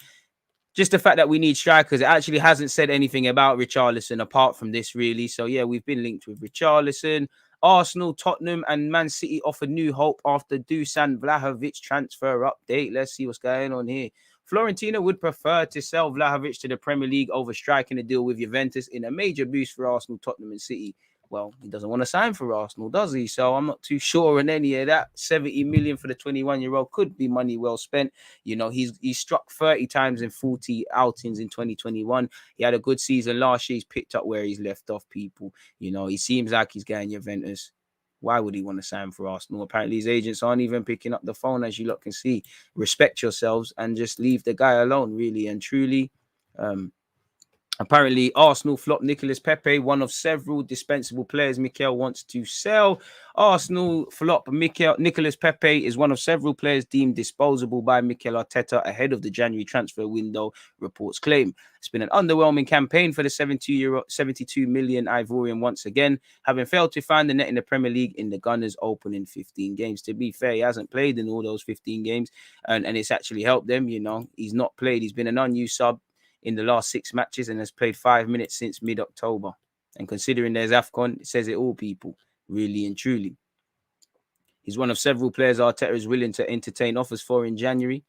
just the fact that we need strikers. It actually hasn't said anything about Richarlison apart from this, really. So yeah, we've been linked with Richarlison. Arsenal, Tottenham, and Man City offer new hope after Dusan Vlahovic transfer update. Let's see what's going on here. Florentina would prefer to sell Vlahovic to the Premier League over striking a deal with Juventus in a major boost for Arsenal, Tottenham, and City. Well, he doesn't want to sign for Arsenal, does he? So I'm not too sure on any of that. 70 million for the 21-year-old could be money well spent. You know, he's struck 30 times in 40 outings in 2021. He had a good season last year. He's picked up where he's left off, people. You know, he seems like he's going Juventus. Why would he want to sign for Arsenal? Apparently, his agents aren't even picking up the phone, as you lot can see. Respect yourselves and just leave the guy alone, really and truly. Apparently, Arsenal flopped Nicolas Pepe, one of several dispensable players MIKEL wants to sell. Arsenal flop Nicolas Pepe is one of several players deemed disposable by Mikel Arteta ahead of the January transfer window, reports claim. It's been an underwhelming campaign for the 72 million Ivorian once again, having failed to find the net in the Premier League in the Gunners' opening 15 games. To be fair, he hasn't played in all those 15 games, and it's actually helped them. You know, he's not played. He's been an unused sub in the last 6 matches and has played 5 minutes since mid-October. And considering there's AFCON, it says it all, people, really and truly. He's one of several players Arteta is willing to entertain offers for in January.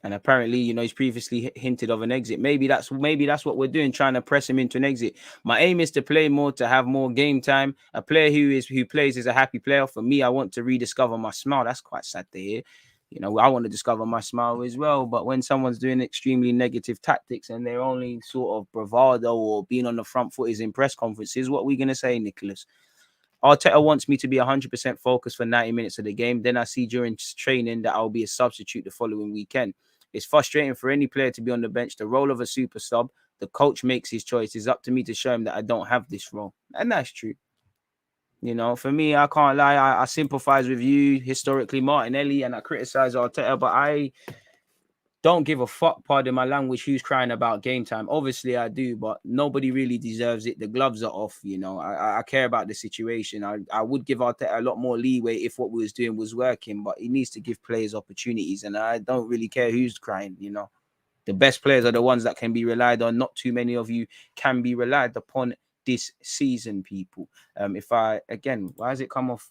And apparently, you know, he's previously hinted of an exit. Maybe that's what we're doing, trying to press him into an exit. My aim is to play more, to have more game time. A player who plays is a happy player. For me, I want to rediscover my smile. That's quite sad to hear. You know, I want to discover my smile as well. But when someone's doing extremely negative tactics and they're only sort of bravado or being on the front foot is in press conferences, what are we going to say, Nicholas? Arteta wants me to be 100% focused for 90 minutes of the game. Then I see during training that I'll be a substitute the following weekend. It's frustrating for any player to be on the bench. The role of a super sub, the coach makes his choice. It's up to me to show him that I don't have this role. And that's true. You know, for me, I can't lie. I sympathize with you historically, Martinelli, and I criticize Arteta, but I don't give a fuck, pardon my language, who's crying about game time. Obviously, I do, but nobody really deserves it. The gloves are off, you know. I care about the situation. I would give Arteta a lot more leeway if what we was doing was working, but he needs to give players opportunities, and I don't really care who's crying, you know. The best players are the ones that can be relied on. Not too many of you can be relied upon this season, people. Why has it come off?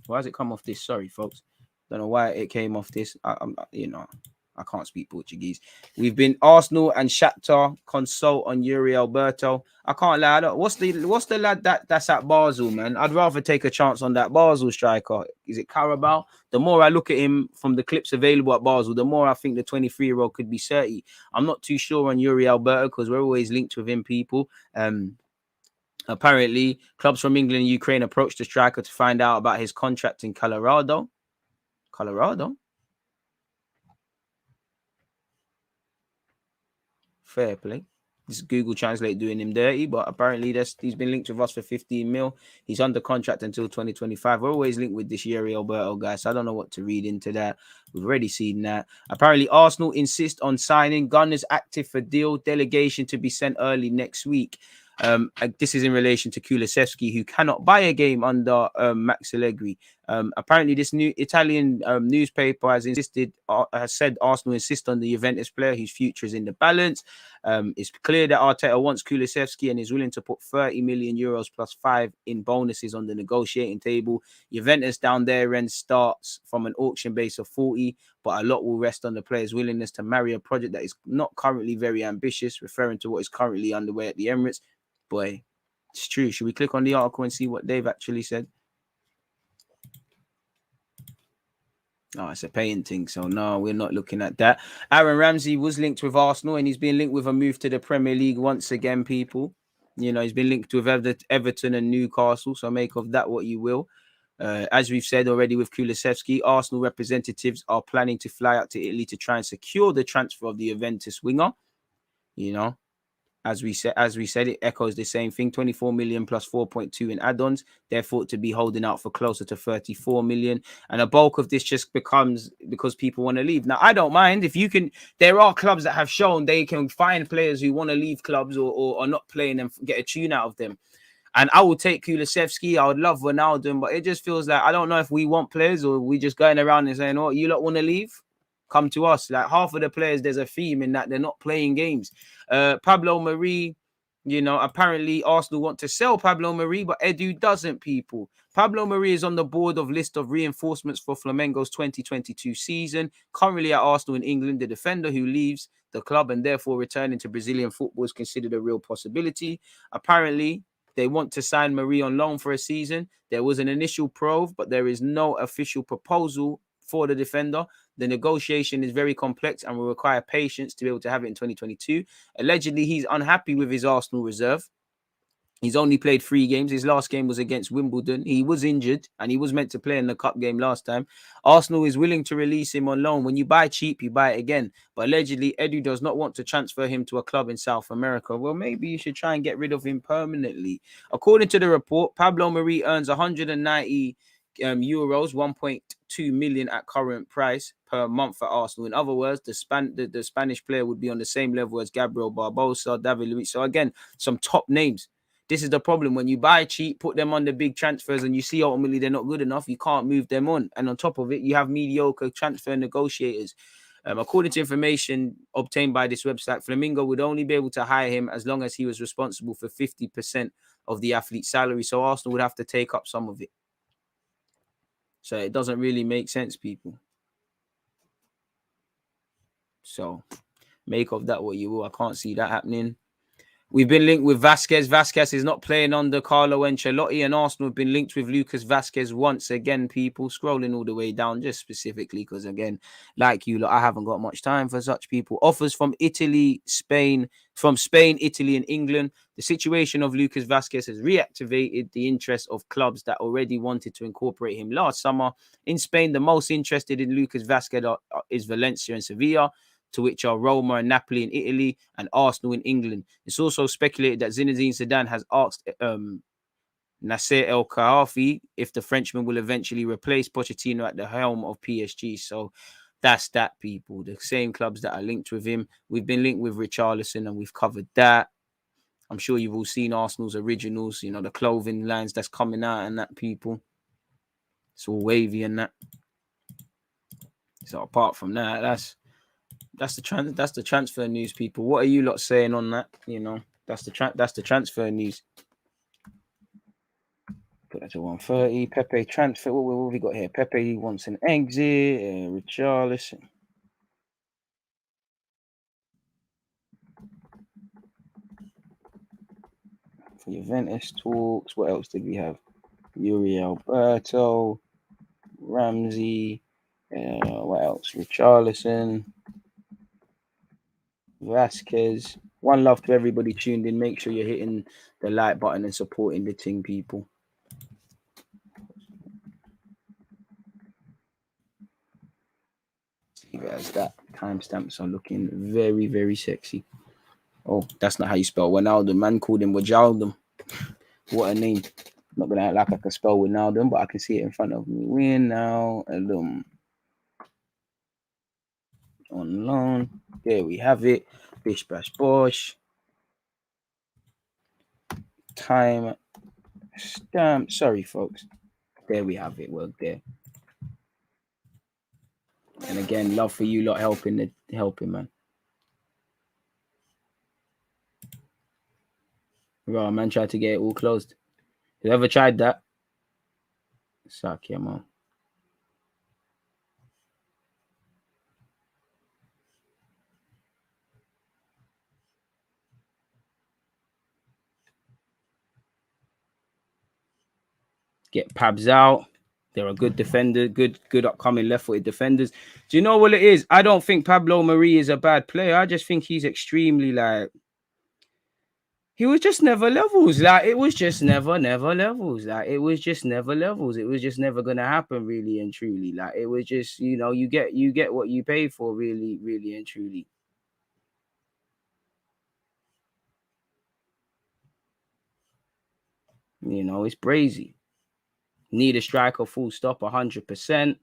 Why has it come off this? Sorry, folks. Don't know why it came off this. You know. I can't speak Portuguese. We've been Arsenal and Shakhtar consult on Yuri Alberto. I can't lie. What's the lad that's at Basel, man? I'd rather take a chance on that Basel striker. Is it Carabao? The more I look at him from the clips available at Basel, the more I think the 23-year-old could be 30. I'm not too sure on Yuri Alberto because we're always linked with him, people. Apparently, clubs from England and Ukraine approached the striker to find out about his contract in Colorado. Fair play. This is Google Translate doing him dirty, but apparently he's been linked with us for 15 mil. He's under contract until 2025. We're always linked with this Yuri Alberto guy, so I don't know what to read into that. We've already seen that. Apparently, Arsenal insist on signing. Gunners active for deal. Delegation to be sent early next week. This is in relation to Kulusevski, who cannot buy a game under Max Allegri. Apparently, this new Italian newspaper has said Arsenal insist on the Juventus player whose future is in the balance. It's clear that Arteta wants Kulusevski and is willing to put 30 million euros plus 5 in bonuses on the negotiating table. Juventus down their end starts from an auction base of 40, but a lot will rest on the player's willingness to marry a project that is not currently very ambitious, referring to what is currently underway at the Emirates. Boy, it's true. Should we click on the article and see what they've actually said? Oh, it's a painting, so no, we're not looking at that. Aaron Ramsey was linked with Arsenal, and he's been linked with a move to the Premier League once again, people. You know, he's been linked with Everton and Newcastle, so make of that what you will. As we've said already with Kulusevski, Arsenal representatives are planning to fly out to Italy to try and secure the transfer of the Juventus winger. You know, as we said, it echoes the same thing. 24 million plus 4.2 in add-ons. They're thought to be holding out for closer to 34 million. And a bulk of this just becomes because people want to leave. Now, I don't mind if you can. There are clubs that have shown they can find players who want to leave clubs or are not playing and get a tune out of them. And I would take Kulusevski. I would love Wijnaldum, but it just feels like I don't know if we want players or we just going around and saying, "Oh, you lot want to leave? Come to us." Like half of the players, there's a theme in that they're not playing games. Pablo Mari, you know, apparently Arsenal want to sell Pablo Mari, but Edu doesn't, people. Pablo Mari is on the board of list of reinforcements for Flamengo's 2022 season. Currently at Arsenal in England, the defender who leaves the club and therefore returning to Brazilian football is considered a real possibility. Apparently, they want to sign Mari on loan for a season. There was an initial probe, but there is no official proposal for the defender. The negotiation is very complex and will require patience to be able to have it in 2022. Allegedly, he's unhappy with his Arsenal reserve. He's only played 3 games. His last game was against Wimbledon. He was injured and he was meant to play in the cup game last time. Arsenal is willing to release him on loan. When you buy cheap, you buy it again. But allegedly, Edu does not want to transfer him to a club in South America. Well, maybe you should try and get rid of him permanently. According to the report, Pablo Mari earns 190 euros, 1.2 million at current price per month for Arsenal. In other words, the Spanish player would be on the same level as Gabriel Barbosa, David Luiz. So again, some top names. This is the problem. When you buy cheap, put them on the big transfers, and you see ultimately they're not good enough, you can't move them on. And on top of it, you have mediocre transfer negotiators. According to information obtained by this website, Flamengo would only be able to hire him as long as he was responsible for 50% of the athlete's salary. So Arsenal would have to take up some of it. So it doesn't really make sense, people. So make of that what you will. I can't see that happening. We've been linked with Vasquez. Vasquez is not playing under Carlo Ancelotti, and Arsenal have been linked with Lucas Vasquez once again, people. Scrolling all the way down, just specifically because, again, like you, I haven't got much time for such people. Offers from Spain, Italy, and England. The situation of Lucas Vasquez has reactivated the interest of clubs that already wanted to incorporate him last summer. In Spain, the most interested in Lucas Vasquez is Valencia and Sevilla, to which are Roma and Napoli in Italy and Arsenal in England. It's also speculated that Zinedine Zidane has asked Nasser El Khelaifi if the Frenchman will eventually replace Pochettino at the helm of PSG. So that's that, people. The same clubs that are linked with him. We've been linked with Richarlison and we've covered that. I'm sure you've all seen Arsenal's originals, you know, the clothing lines that's coming out and that, people. It's all wavy and that. So apart from that, that's the transfer news, people. What are you lot saying on that? You know, that's the transfer news. Put that to 130. Pepe transfer. What have we got here? Pepe wants an exit. Richarlison. Juventus talks. What else did we have? YURI, ALBERTO, RAMSEY. What else? RICHARILSON, VASQUEZ. One love to everybody tuned in. Make sure you're hitting the like button and supporting the thing, people. See guys, that timestamps are looking very, very sexy. Oh, that's not how you spell Wijnaldum. Man called him Wijnaldum. What a name. I'm not gonna act like I can spell Wijnaldum, but I can see it in front of me. Wijnaldum. On loan. There we have it. Bish bash bosh. Time stamp. Sorry, folks. There we have it. Work there. And again, love for you lot helping, man. Bro, man tried to get it all closed. You ever tried that? Suck yeah, man. Get Pabs out. They're a good defender, good upcoming left-footed defenders. Do you know what it is? I don't think Pablo Mari is a bad player. I just think he's extremely like, he was just never levels. Like it was just never levels. Like it was just never levels. It was just never gonna happen, really and truly. Like it was just, you know, you get what you pay for, really, really and truly. You know, it's brazy. Need a striker, full stop, 100%.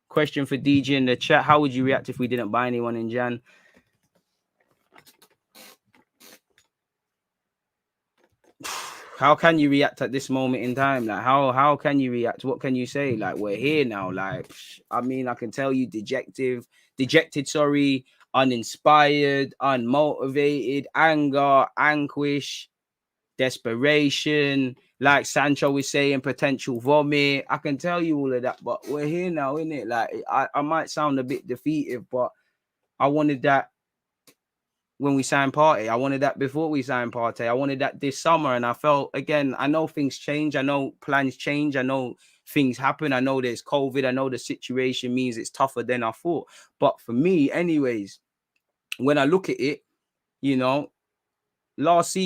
Question for DJ in the chat: how would you react if we didn't buy anyone in Jan? How can you react at this moment in time? Like, how can you react? What can you say? Like, we're here now. Like, I mean, I can tell you dejected, uninspired, unmotivated, anger, anguish, desperation, like Sancho was saying, potential vomit. I can tell you all of that, but we're here now, innit? Like, I might sound a bit defeated, but I wanted that when we signed Partey. I wanted that before we signed Partey. I wanted that this summer, and I felt, again, I know things change. I know plans change. I know things happen. I know there's COVID. I know the situation means it's tougher than I thought. But for me, anyways, when I look at it, you know, last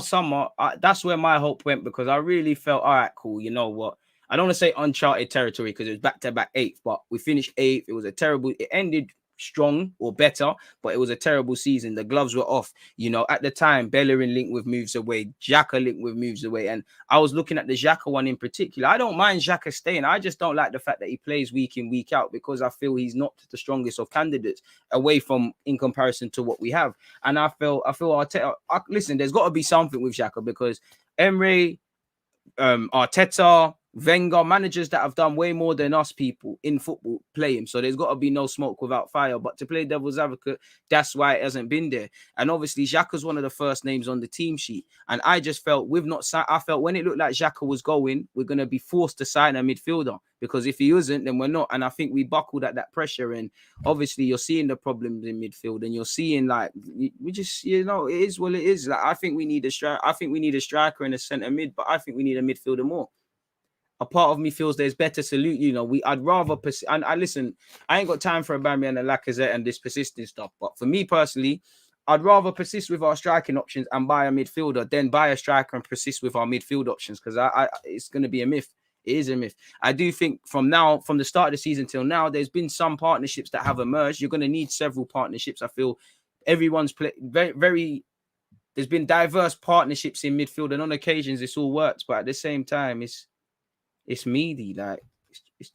summer, that's where my hope went, because I really felt, all right, cool. You know what? I don't want to say uncharted territory because it was back-to-back 8th, but we finished 8th. It was a terrible, it ended strong or better, but it was a terrible season. The gloves were off. You know, at the time, Bellerin linked with moves away, Xhaka linked with moves away. And I was looking at the Xhaka one in particular. I don't mind Xhaka staying. I just don't like the fact that he plays week in, week out, because I feel he's not the strongest of candidates away from, in comparison to what we have. And I feel Arteta, listen, there's got to be something with Xhaka, because Emre, Arteta, Wenger, managers that have done way more than us people in football play him. So there's got to be no smoke without fire. But to play devil's advocate, that's why it hasn't been there. And obviously, Xhaka's one of the first names on the team sheet. And I just felt I felt when it looked like Xhaka was going, we're going to be forced to sign a midfielder, because if he isn't, then we're not. And I think we buckled at that pressure. And obviously, you're seeing the problems in midfield, and you're seeing, like, we just, you know, it is what it is. Like, I think we need a striker and a centre mid, but I think we need a midfielder more. A part of me feels there's better salute. You know, I'd rather and I listen, I ain't got time for Aubameyang and Lacazette and this persistent stuff. But for me personally, I'd rather persist with our striking options and buy a midfielder than buy a striker and persist with our midfield options, because it's going to be a myth. It is a myth. I do think from the start of the season till now, there's been some partnerships that have emerged. You're going to need several partnerships. I feel everyone's very. There's been diverse partnerships in midfield, and on occasions it's all worked, but at the same time, it's meaty, like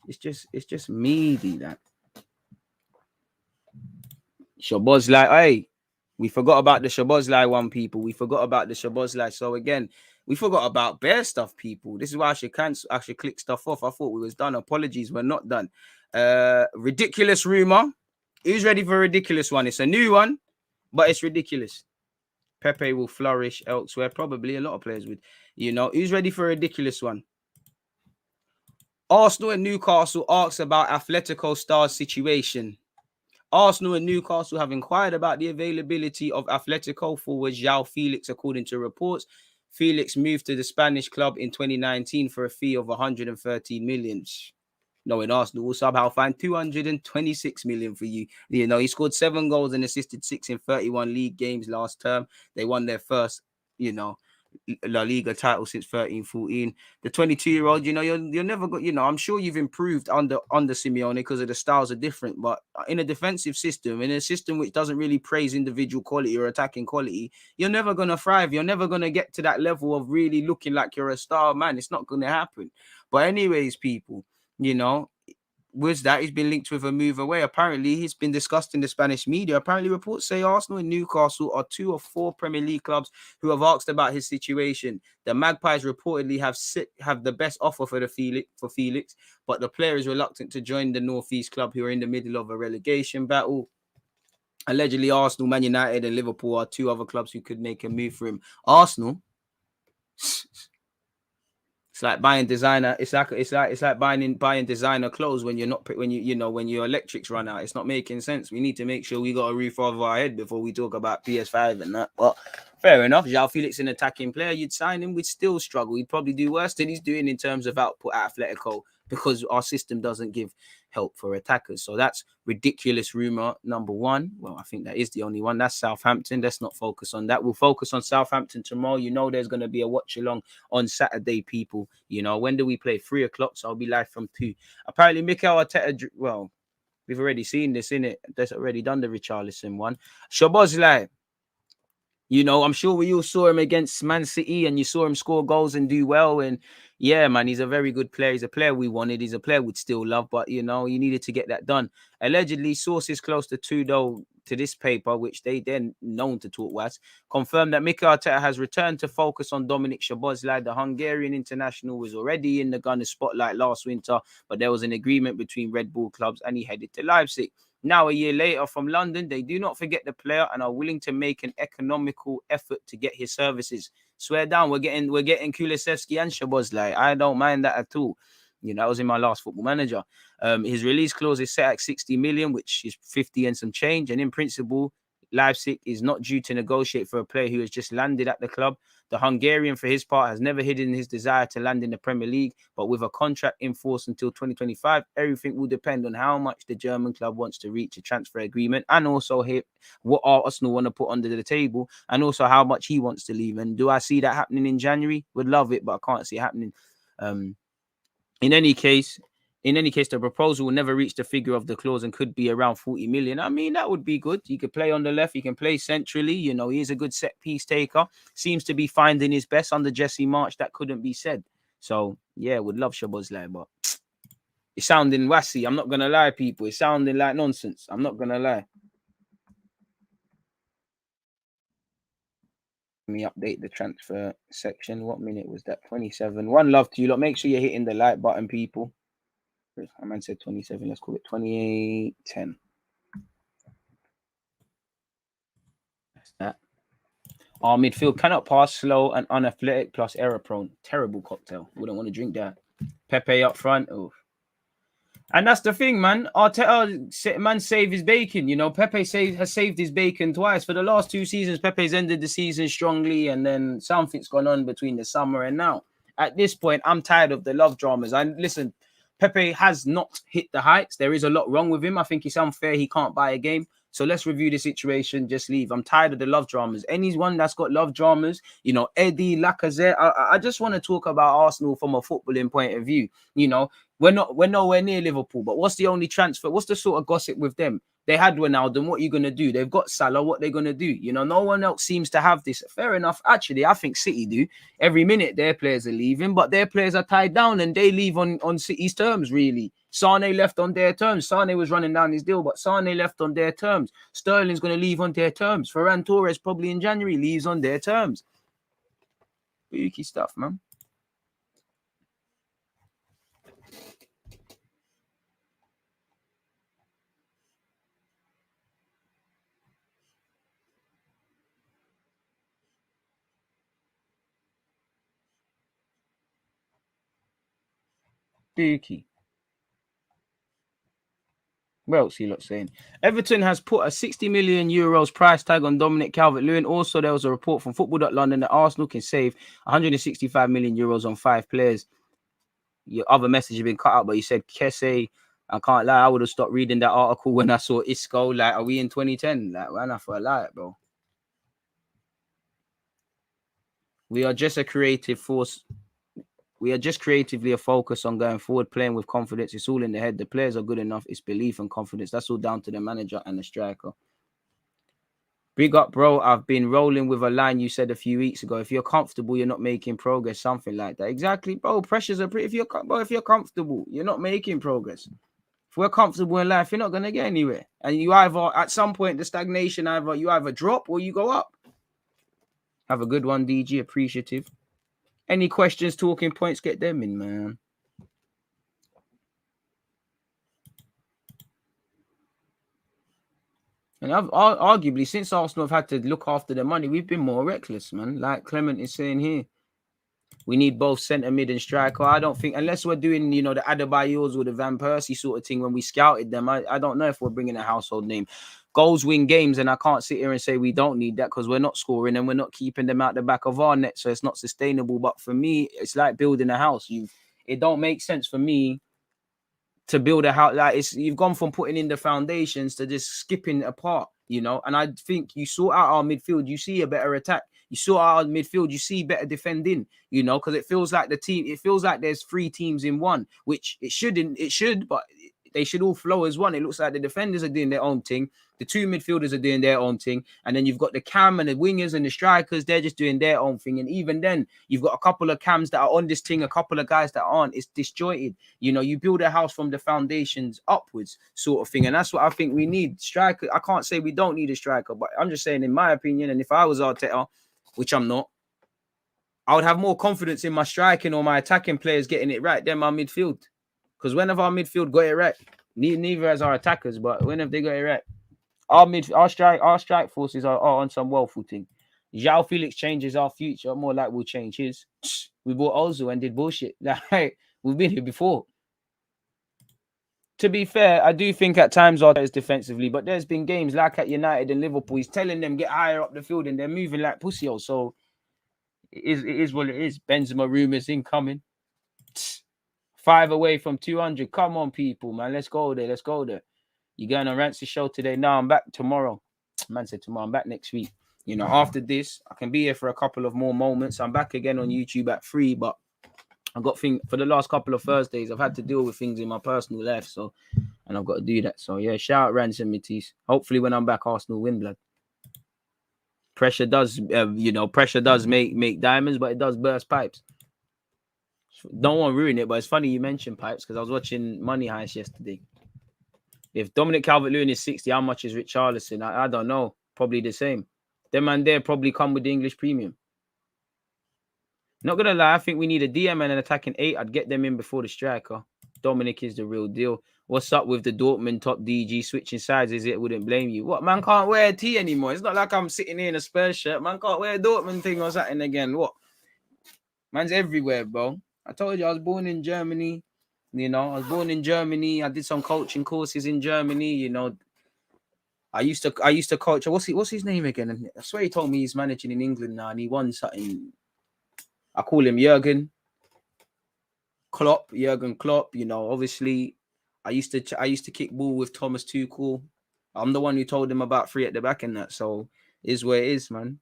it's just meaty, like Szoboszlai. Hey, we forgot about the Szoboszlai one, people. We forgot about the Szoboszlai. So again, we forgot about bare stuff, people. This is why I should click stuff off. I thought we was done. Apologies, we're not done. Ridiculous rumor. Who's ready for a ridiculous one? It's a new one, but it's ridiculous. Pepe will flourish elsewhere. Probably a lot of players would. You know, who's ready for a ridiculous one? Arsenal and Newcastle asks about Atletico Star's situation. Arsenal and Newcastle have inquired about the availability of Atletico forward João Felix, according to reports. Felix moved to the Spanish club in 2019 for a fee of 113 million. Knowing Arsenal will somehow find 226 million for you. You know, he scored 7 goals and assisted 6 in 31 league games last term. They won their first, you know, La Liga title since 13-14. The 22-year-old, you know, you're never got, you know, I'm sure you've improved under Simeone because of the styles are different, but in a defensive system, in a system which doesn't really praise individual quality or attacking quality, you're never going to thrive. You're never going to get to that level of really looking like you're a star man. It's not going to happen. But anyways, people, you know, with that, he's been linked with a move away. Apparently, he's been discussed in the Spanish media. Apparently, reports say Arsenal and Newcastle are 2 of 4 Premier League clubs who have asked about his situation. The Magpies reportedly have the best offer for Felix, but the player is reluctant to join the Northeast club who are in the middle of a relegation battle. Allegedly, Arsenal, Man United, and Liverpool are 2 other clubs who could make a move for him. Arsenal. It's like buying designer. It's like buying designer clothes when you're not when your electrics run out. It's not making sense. We need to make sure we got a roof over our head before we talk about PS5 and that. But fair enough. João Felix, an attacking player, you'd sign him. We'd still struggle. He'd probably do worse than he's doing in terms of output at Atletico because our system doesn't give help for attackers. So that's ridiculous rumor number 1. Well, I think that is the only one. That's Southampton. Let's not focus on that. We'll focus on Southampton tomorrow. You know, there's going to be a watch along on Saturday, people. You know, when do we play? 3 o'clock. So I'll be live from 2. Apparently, Mikel Arteta. Well, we've already seen this, innit? That's already done the Richarlison one. Szoboszlai. You know, I'm sure we all saw him against Man City and you saw him score goals and do well. And yeah, man, he's a very good player. He's a player we wanted. He's a player we'd still love, but you know, he needed to get that done. Allegedly, sources close to Tudo to this paper, which they then known to talk was, confirmed that Mikel Arteta has returned to focus on Dominik Szoboszlai. The Hungarian international was already in the Gunner spotlight last winter, but there was an agreement between Red Bull clubs and he headed to Leipzig. Now, a year later from London, they do not forget the player and are willing to make an economical effort to get his services. Swear down, we're getting Kulusevski and Szoboszlai. I don't mind that at all. You know, that was in my last Football Manager. His release clause is set at 60 million, which is 50 and some change. And in principle, Leipzig is not due to negotiate for a player who has just landed at the club. The Hungarian, for his part, has never hidden his desire to land in the Premier League, but with a contract in force until 2025, everything will depend on how much the German club wants to reach a transfer agreement and also what Arsenal want to put under the table and also how much he wants to leave. And do I see that happening in January? Would love it, but I can't see it happening. In any case, the proposal will never reach the figure of the clause and could be around 40 million. I mean, that would be good. He could play on the left. He can play centrally. You know, he is a good set piece taker. Seems to be finding his best under Jesse March. That couldn't be said. So, yeah, would love Szoboszlai, but it's sounding wassy. I'm not going to lie, people. It's sounding like nonsense. I'm not going to lie. Let me update the transfer section. What minute was that? 27. One love to you lot. Make sure you're hitting the like button, people. I meant said 27. Let's call it 28-10. That's that. Our midfield cannot pass, slow and unathletic plus error prone. Terrible cocktail. Wouldn't want to drink that. Pepe up front. Oh. And that's the thing, man. Arteta, man, saved his bacon. You know, Pepe has saved his bacon twice. For the last 2 seasons, Pepe's ended the season strongly, and then something's gone on between the summer and now. At this point, I'm tired of the love dramas. And listen, Pepe has not hit the heights. There is a lot wrong with him. I think it's unfair he can't buy a game. So let's review the situation. Just leave. I'm tired of the love dramas. Anyone that's got love dramas, you know, Eddie, Lacazette. I just want to talk about Arsenal from a footballing point of view. You know, we're nowhere near Liverpool. But what's the only transfer? What's the sort of gossip with them? They had Wijnaldum. What are you going to do? They've got Salah. What are they going to do? You know, no one else seems to have this. Fair enough. Actually, I think City do. Every minute their players are leaving, but their players are tied down and they leave on City's terms, really. Sane left on their terms. Sane was running down his deal, but Sane left on their terms. Sterling's going to leave on their terms. Ferran Torres probably in January leaves on their terms. Spooky stuff, man. Spooky. What else he looks saying? Everton has put a 60 million euros price tag on Dominic Calvert-Lewin. Also, there was a report from Football.London that Arsenal can save 165 million euros on 5 players. Your other message has been cut out, but you said Kesse. I can't lie, I would have stopped reading that article when I saw Isco. Like, are we in 2010? Like, man, I feel like, bro. We are just a creative force. We are just creatively a focus on going forward, playing with confidence. It's all in the head. The players are good enough. It's belief and confidence. That's all down to the manager and the striker. Big up, bro. I've been rolling with a line you said a few weeks ago. If you're comfortable, you're not making progress. Something like that. Exactly, bro. Pressures are pretty. If you're comfortable, you're not making progress. If we're comfortable in life, you're not gonna get anywhere. And you either at some point the stagnation, you either drop or you go up. Have a good one, DG. Appreciative. Any questions, talking points, get them in, man. And I've arguably, since Arsenal have had to look after the money, we've been more reckless, man. Like Clement is saying here, we need both centre mid and striker. I don't think, unless we're doing, the Adebayors or the Van Persie sort of thing when we scouted them, I don't know if we're bringing a household name. Goals win games, and I can't sit here and say we don't need that because we're not scoring and we're not keeping them out the back of our net, so it's not sustainable. But for me, it's like building a house. It don't make sense for me to build a house. Like, you've gone from putting in the foundations to just skipping apart, and I think you sort out our midfield, you see a better attack. You sort out our midfield, you see better defending, because it feels like there's 3 teams in one, which it should, but they should all flow as one. It looks like the defenders are doing their own thing, the 2 midfielders are doing their own thing, and then you've got the cam and the wingers and the strikers, they're just doing their own thing. And even then, you've got a couple of cams that are on this thing, a couple of guys that aren't. It's disjointed. You build a house from the foundations upwards, sort of thing. And that's what I think we need. Striker, I can't say we don't need a striker, but I'm just saying, in my opinion, and if I was Arteta, which I'm not, I would have more confidence in my striking or my attacking players getting it right than my midfield. Because when have our midfield got it right? Neither has our attackers, but when have they got it right? Our strike forces are on some well footing. João Felix changes our future, more like we'll change his. We bought Ozil and did bullshit. Like, we've been here before. To be fair, I do think at times Arteta is defensively, but there's been games like at United and Liverpool, he's telling them get higher up the field and they're moving like pussy. So it is what it is. Benzema rumors incoming. 5 away from 200. Come on, people, man. Let's go there. You going on Ramsey show today? No, I'm back tomorrow. Man said tomorrow. I'm back next week. After this, I can be here for a couple of more moments. I'm back again on YouTube at 3, but I've got things for the last couple of Thursdays. I've had to deal with things in my personal life, and I've got to do that. So yeah, shout out Ransom Matisse. Hopefully, when I'm back, Arsenal win, blood. Pressure does, make diamonds, but it does burst pipes. Don't want to ruin it, but it's funny you mentioned pipes because I was watching Money Heist yesterday. If Dominic Calvert-Lewin is 60, how much is Richarlison? I don't know. Probably the same. Them man there probably come with the English premium. Not going to lie, I think we need a DM and an attacking 8. I'd get them in before the striker. Dominic is the real deal. What's up with the Dortmund top DG switching sides? Is it? Wouldn't blame you. What? Man can't wear a tee anymore. It's not like I'm sitting here in a Spurs shirt. Man can't wear a Dortmund thing or something again. What? Man's everywhere, bro. I told you I was born in Germany. I was born in Germany. I did some coaching courses in Germany. I used to coach. What's his name again? I swear he told me he's managing in England now and he won something. I call him Jurgen Klopp. Obviously, I used to kick ball with Thomas Tuchel. I'm the one who told him about 3 at the back and that. So is where it is, man.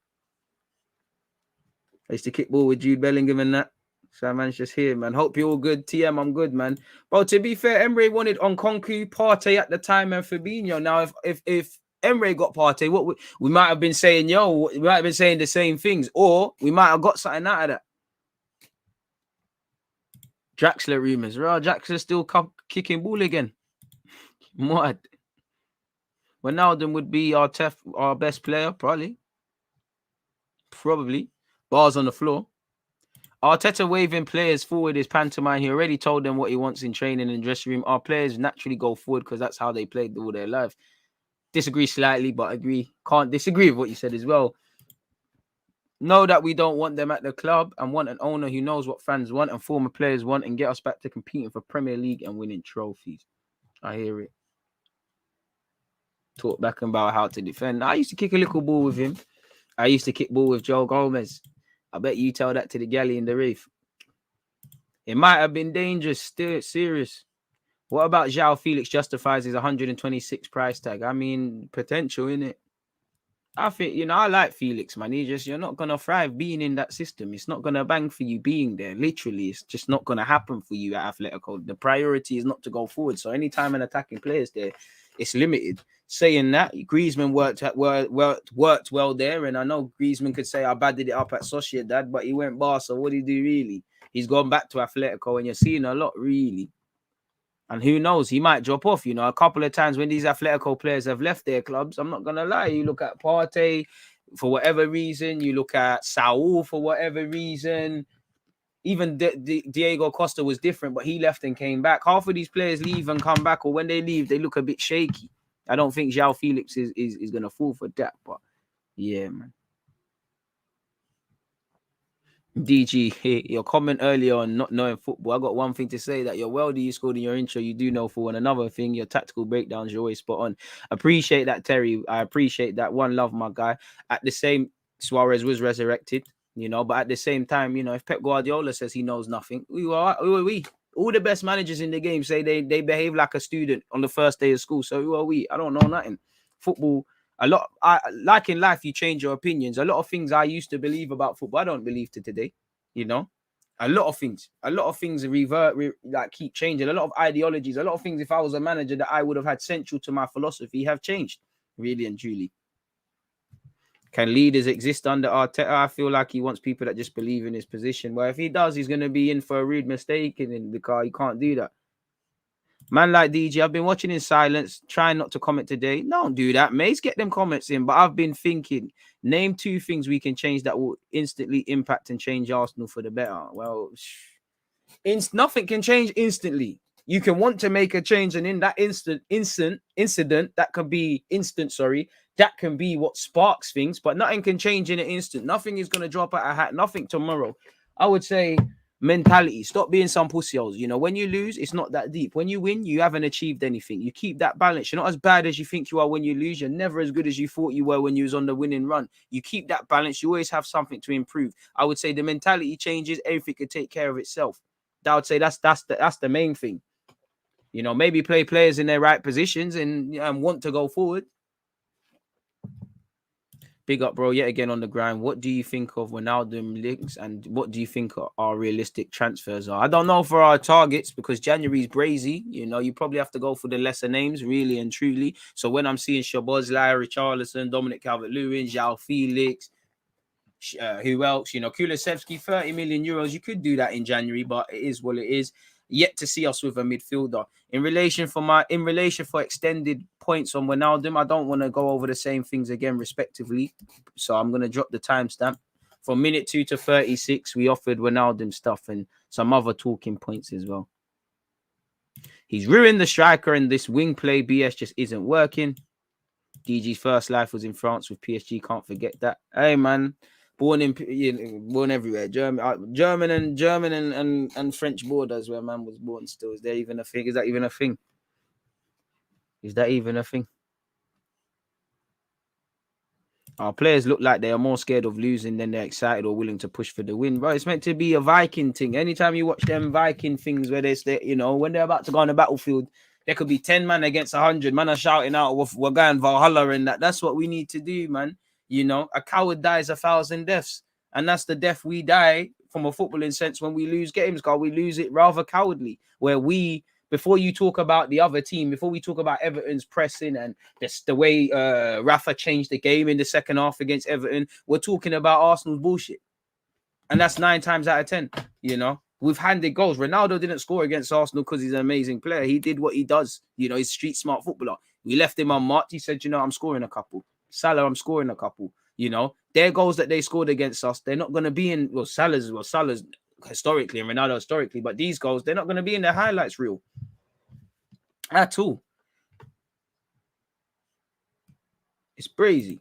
I used to kick ball with Jude Bellingham and that. So man's just here, man. Hope you're all good. TM, I'm good, man. But to be fair, Emre wanted Nkunku, Partey at the time, and Fabinho. Now, if Emre got Partey, what we might have been saying, we might have been saying the same things, or we might have got something out of that. Draxler rumors. Draxler still kicking ball again. What? Wijnaldum would be our best player, probably. Bars on the floor. Arteta waving players forward is pantomime. He already told them what he wants in training and dressing room. Our players naturally go forward because that's how they played all their life. Disagree slightly, but agree. Can't disagree with what you said as well. Know that we don't want them at the club and want an owner who knows what fans want and former players want and get us back to competing for Premier League and winning trophies. I hear it. talk back about how to defend. I used to kick a little ball with him. I used to kick ball with Joe Gomez. I bet you tell that to the galley in the reef. It might have been dangerous, still serious. What about João Felix justifies his 126 price tag? I mean, potential, innit? I think, you know, I like Felix, man. You're not going to thrive being in that system. It's not going to bang for you being there. Literally, it's just not going to happen for you at Atletico. The priority is not to go forward. So anytime an attacking player is there, it's limited. Saying that, Griezmann worked well there. And I know Griezmann could say, I badded it up at Sociedad, but he went Barca. What did he do, really? He's gone back to Atletico, and you're seeing a lot, really. And who knows, he might drop off. You know, a couple of times when these Atletico players have left their clubs, I'm not going to lie. You look at Partey for whatever reason. You look at Saul for whatever reason. Even Diego Costa was different, but he left and came back. Half of these players leave and come back, or when they leave, they look a bit shaky. I don't think João Felix is going to fall for that. But yeah, man. DG, your comment earlier on not knowing football. I got one thing to say, that you're wealthy, you scored in your intro, you do know for. And another thing, your tactical breakdowns, you're always spot on. Appreciate that, Terry. I appreciate that. One love, my guy. At the same, Suarez was resurrected, you know, but at the same time, you know, if Pep Guardiola says he knows nothing, we all the best managers in the game say they behave like a student on the first day of school. So who are we? I don't know nothing. Football. Like in life, you change your opinions. A lot of things I used to believe about football, I don't believe to today. You know, a lot of things keep changing. A lot of ideologies, a lot of things. If I was a manager that I would have had central to my philosophy, have changed, really and truly. Can leaders exist under Arteta? I feel like he wants people that just believe in his position. Well, if he does, he's going to be in for a rude mistake, and because you can't do that. Man like DG, I've been watching in silence, trying not to comment today. Don't do that, mate. Get them comments in. But I've been thinking, name 2 things we can change that will instantly impact and change Arsenal for the better. Well, nothing can change instantly. You can want to make a change, and in that incident, that can be that can be what sparks things, but nothing can change in an instant. Nothing is going to drop out a hat. Nothing tomorrow. I would say mentality. Stop being some pussyholes. You know, when you lose, it's not that deep. When you win, you haven't achieved anything. You keep that balance. You're not as bad as you think you are when you lose. You're never as good as you thought you were when you was on the winning run. You keep that balance. You always have something to improve. I would say the mentality changes, everything could take care of itself. I would say that's the main thing. You know, maybe play players in their right positions and want to go forward. Big up, bro. Yet again on the grind. What do you think of Wijnaldum links, and what do you think our realistic transfers are? I don't know for our targets, because January's brazy. You know, you probably have to go for the lesser names, really and truly. So when I'm seeing Szoboszlai, Richarlison, Dominic Calvert-Lewin, João Felix, who else? You know, Kulusevski, 30 million euros. You could do that in January, but it is what it is. Yet to see us with a midfielder. In relation for extended points on Wijnaldum, I don't want to go over the same things again, respectively. So I'm going to drop the timestamp. From minute 2 to 36, we offered Wijnaldum stuff and some other talking points as well. He's ruined the striker, and this wing play BS just isn't working. DG's first life was in France with PSG. Can't forget that. Hey, man. Born everywhere. German and French borders where man was born still. Is there even a thing? Is that even a thing? Is that even a thing? Our players look like they are more scared of losing than they're excited or willing to push for the win. Bro, it's meant to be a Viking thing. Anytime you watch them Viking things where when they're about to go on the battlefield, there could be 10 man against 100. Man are shouting out, we're going Valhalla and that. That's what we need to do, man. You know, a coward dies 1,000 deaths. And that's the death we die from a footballing sense when we lose games, because we lose it rather cowardly. Where before you talk about the other team, before we talk about Everton's pressing and the way Rafa changed the game in the second half against Everton, we're talking about Arsenal's bullshit. And that's 9 times out of 10, you know. We've handed goals. Ronaldo didn't score against Arsenal because he's an amazing player. He did what he does. You know, he's street smart footballer. We left him unmarked. He said, you know, I'm scoring a couple. Salah, I'm scoring a couple. You know, their goals that they scored against us, they're not going to be in, Salah's historically and Ronaldo historically, but these goals, they're not going to be in their highlights reel at all. It's crazy.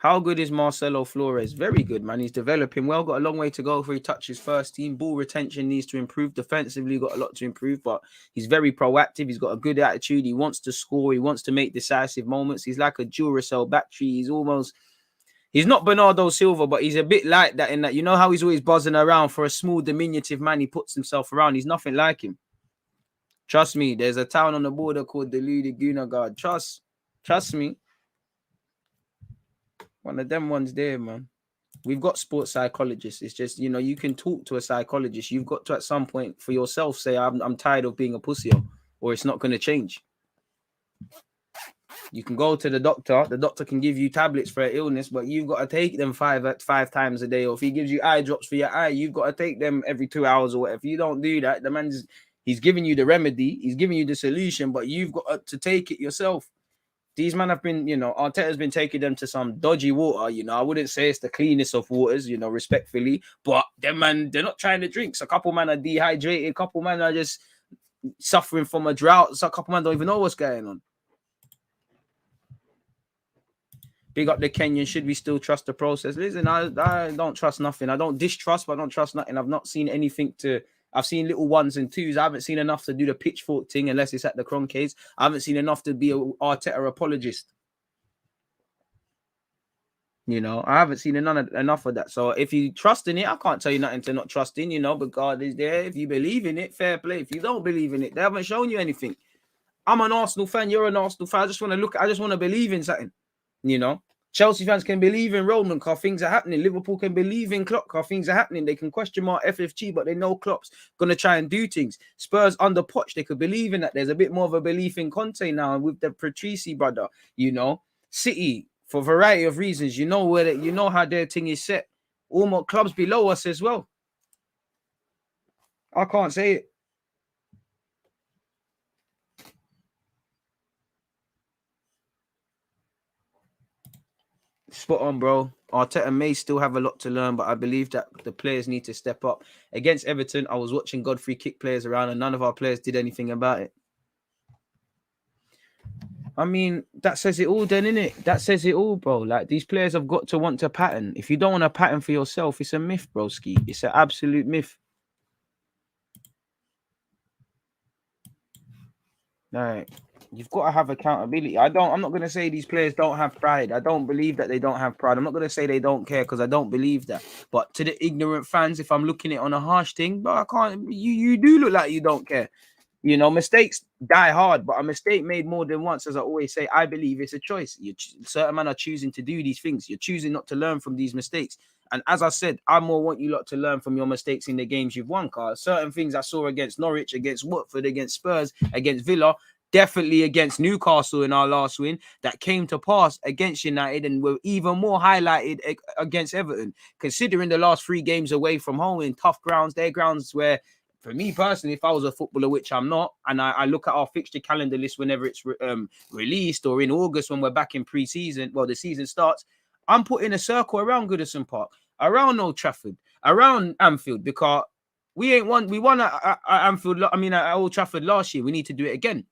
How good is Marcelo Flores? Very good, man. He's developing well. Got a long way to go before he touches first team. Ball retention needs to improve. Defensively, got a lot to improve, but he's very proactive. He's got a good attitude. He wants to score. He wants to make decisive moments. He's like a Duracell battery. He's not Bernardo Silva, but he's a bit like that in that, you know how he's always buzzing around for a small, diminutive man. He puts himself around. He's nothing like him. Trust me. There's a town on the border called Deluded, Gooner. Trust me. One of them ones there, man. We've got sports psychologists. It's just, you know, you can talk to a psychologist. You've got to, at some point, for yourself, say, I'm tired of being a pussy, or it's not going to change. You can go to the doctor. The doctor can give you tablets for an illness, but you've got to take them five times a day. Or if he gives you eye drops for your eye, you've got to take them every 2 hours or whatever. If you don't do that, he's giving you the remedy. He's giving you the solution, but you've got to take it yourself. These men have been, you know, Arteta's been taking them to some dodgy water, you know. I wouldn't say it's the cleanest of waters, you know, respectfully, but them man, they're not trying to drink. So a couple men are dehydrated, a couple men are just suffering from a drought. So a couple men don't even know what's going on. Big up the Kenyan. Should we still trust the process? Listen, I don't trust nothing. I don't distrust, but I don't trust nothing. I've not seen anything I've seen little ones and twos. I haven't seen enough to do the pitchfork thing unless it's at the Kroenkes. I haven't seen enough to be an Arteta apologist. You know, I haven't seen enough of that. So if you trust in it, I can't tell you nothing to not trust in, you know, but God is there. If you believe in it, fair play. If you don't believe in it, they haven't shown you anything. I'm an Arsenal fan. You're an Arsenal fan. I just want to believe in something, you know. Chelsea fans can believe in Roman because things are happening. Liverpool can believe in Klopp because things are happening. They can question mark FFG, but they know Klopp's going to try and do things. Spurs under Poch, they could believe in that. There's a bit more of a belief in Conte now with the Patrici brother, you know. City, for a variety of reasons, you know how their thing is set. Almost clubs below us as well. I can't say it. Spot on, bro. Arteta may still have a lot to learn, but I believe that the players need to step up. Against Everton, I was watching Godfrey kick players around and none of our players did anything about it. I mean, that says it all then, innit? That says it all, bro. Like, these players have got to want to pattern. If you don't want to pattern for yourself, it's a myth, broski. It's an absolute myth. Like, you've got to have accountability. I'm not going to say these players don't have pride. I don't believe that they don't have pride. I'm not going to say they don't care because I don't believe that. But to the ignorant fans, if I'm looking at it on a harsh thing, but I can't. You do look like you don't care. You know, mistakes die hard, but a mistake made more than once, as I always say, I believe it's a choice. Certain men are choosing to do these things. You're choosing not to learn from these mistakes. And as I said, I more want you lot to learn from your mistakes in the games you've won, Carl. Certain things I saw against Norwich, against Watford, against Spurs, against Villa, definitely against Newcastle in our last win, that came to pass against United and were even more highlighted against Everton. Considering the last 3 games away from home in tough grounds, they're grounds where, for me personally, if I was a footballer, which I'm not, and I look at our fixture calendar list whenever it's released or in August when we're back in pre-season, well, the season starts, I'm putting a circle around Goodison Park, around Old Trafford, around Anfield, because we won at Anfield, at Old Trafford last year. We need to do it again.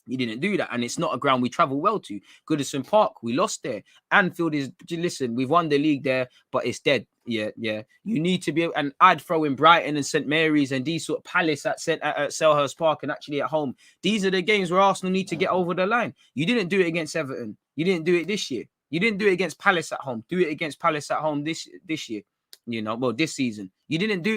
You didn't do that, and it's not a ground we travel well to. Goodison Park, we lost there. Anfield is, listen, we've won the league there, but it's dead. Yeah. You need to be able, and I'd throw in Brighton and St Mary's and these sort of Palace at Selhurst Park and actually at home. These are the games where Arsenal need to get over the line. You didn't do it against Everton. You didn't do it this year. You didn't do it against Palace at home. Do it against Palace at home this year. You know, well, this season. You didn't do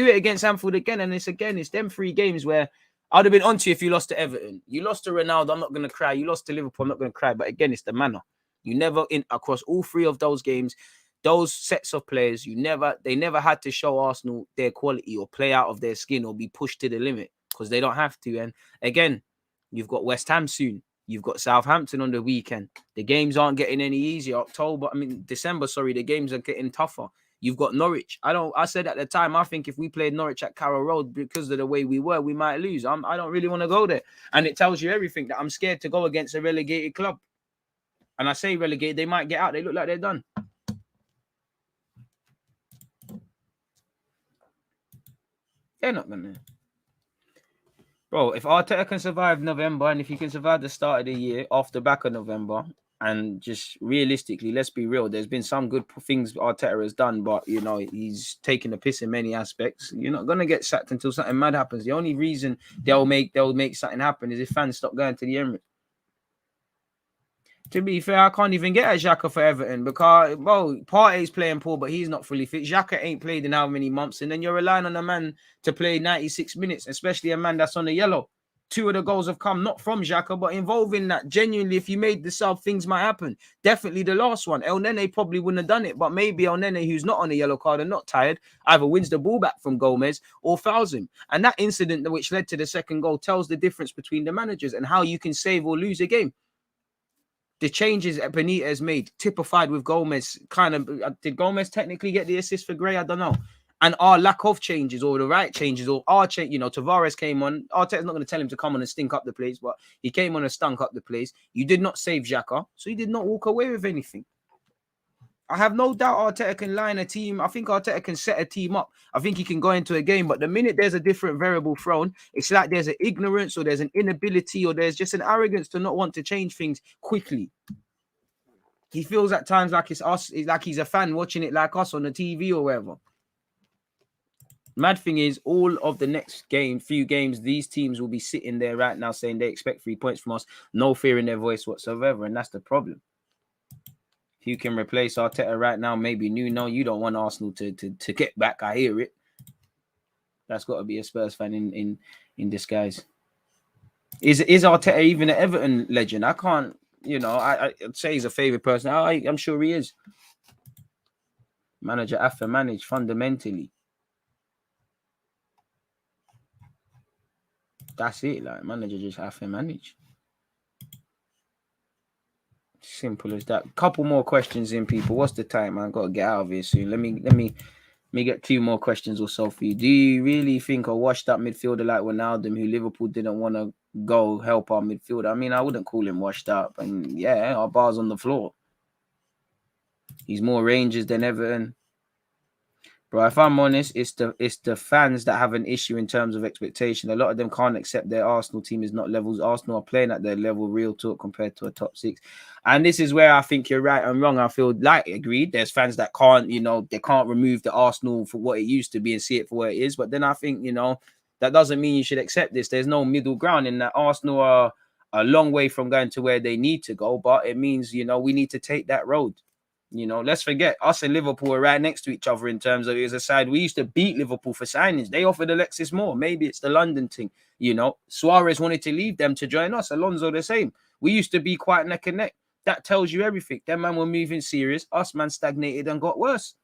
it against Anfield again, and it's them 3 games where I'd have been onto you if you lost to Everton. You lost to Ronaldo, I'm not going to cry. You lost to Liverpool, I'm not going to cry. But again, it's the manner. You never, across all 3 of those games, those sets of players, they never had to show Arsenal their quality or play out of their skin or be pushed to the limit because they don't have to. And again, you've got West Ham soon. You've got Southampton on the weekend. The games aren't getting any easier. December, the games are getting tougher. You've got Norwich. I said at the time, I think if we played Norwich at Carrow Road because of the way we were, we might lose. I don't really want to go there. And it tells you everything that I'm scared to go against a relegated club. And I say relegated, they might get out. They look like they're done. They're not going to. Bro, if Arteta can survive November and if he can survive the start of the year off the back of November, And just realistically, let's be real. There's been some good things Arteta has done, but you know he's taken the piss in many aspects. You're not gonna get sacked until something mad happens. The only reason they'll make something happen is if fans stop going to the Emirates. To be fair, I can't even get a Xhaka for Everton because, well, Partey's playing poor, but he's not fully fit. Xhaka ain't played in how many months, and then you're relying on a man to play 96 minutes, especially a man that's on the yellow. 2 of the goals have come not from Xhaka, but involving that. Genuinely, if you made the sub, things might happen. Definitely the last one. El Nene probably wouldn't have done it, but maybe El Nene, who's not on a yellow card and not tired, either wins the ball back from Gomez or fouls him. And that incident which led to the second goal tells the difference between the managers and how you can save or lose a game. The changes that Benitez made, typified with Gomez, kind of, did Gomez technically get the assist for Gray? I don't know. And our lack of changes or the right changes or our change, you know, Tavares came on. Arteta's not going to tell him to come on and stink up the place, but he came on and stunk up the place. You did not save Xhaka, so he did not walk away with anything. I have no doubt Arteta can line a team. I think Arteta can set a team up. I think he can go into a game, but the minute there's a different variable thrown, it's like there's an ignorance or there's an inability or there's just an arrogance to not want to change things quickly. He feels at times like it's us, it's like he's a fan watching it like us on the TV or wherever. Mad thing is, all of the next few games, these teams will be sitting there right now saying they expect 3 points from us, no fear in their voice whatsoever, and that's the problem. If you can replace Arteta right now, maybe Nuno, you don't want Arsenal to get back. I hear it. That's got to be a Spurs fan in disguise. Is Arteta even an Everton legend? I can't, you know, I'd say he's a favourite person. I'm sure he is. Manager have to manage fundamentally. That's it. Like, manager just have to manage. Simple as that. Couple more questions in, people. What's the time, man? Got to get out of here soon. Let me get 2 more questions or so for you. Do you really think a washed up midfielder like Wijnaldum, who Liverpool didn't want to go help our midfielder? I mean, I wouldn't call him washed up. And yeah, our bar's on the floor. He's more Rangers than Everton. Bro, if I'm honest, it's the fans that have an issue in terms of expectation. A lot of them can't accept their Arsenal team is not levels. Arsenal are playing at their level, real talk, compared to a top 6. And this is where I think you're right and wrong. I feel like, agreed, there's fans that can't, you know, they can't remove the Arsenal for what it used to be and see it for what it is. But then I think, you know, that doesn't mean you should accept this. There's no middle ground in that. Arsenal are a long way from going to where they need to go. But it means, you know, we need to take that road. You know, let's forget, us and Liverpool are right next to each other in terms of, as a side, we used to beat Liverpool for signings. They offered Alexis more. Maybe it's the London thing. You know, Suarez wanted to leave them to join us. Alonso the same. We used to be quite neck and neck. That tells you everything. Them man were moving serious. Us man stagnated and got worse.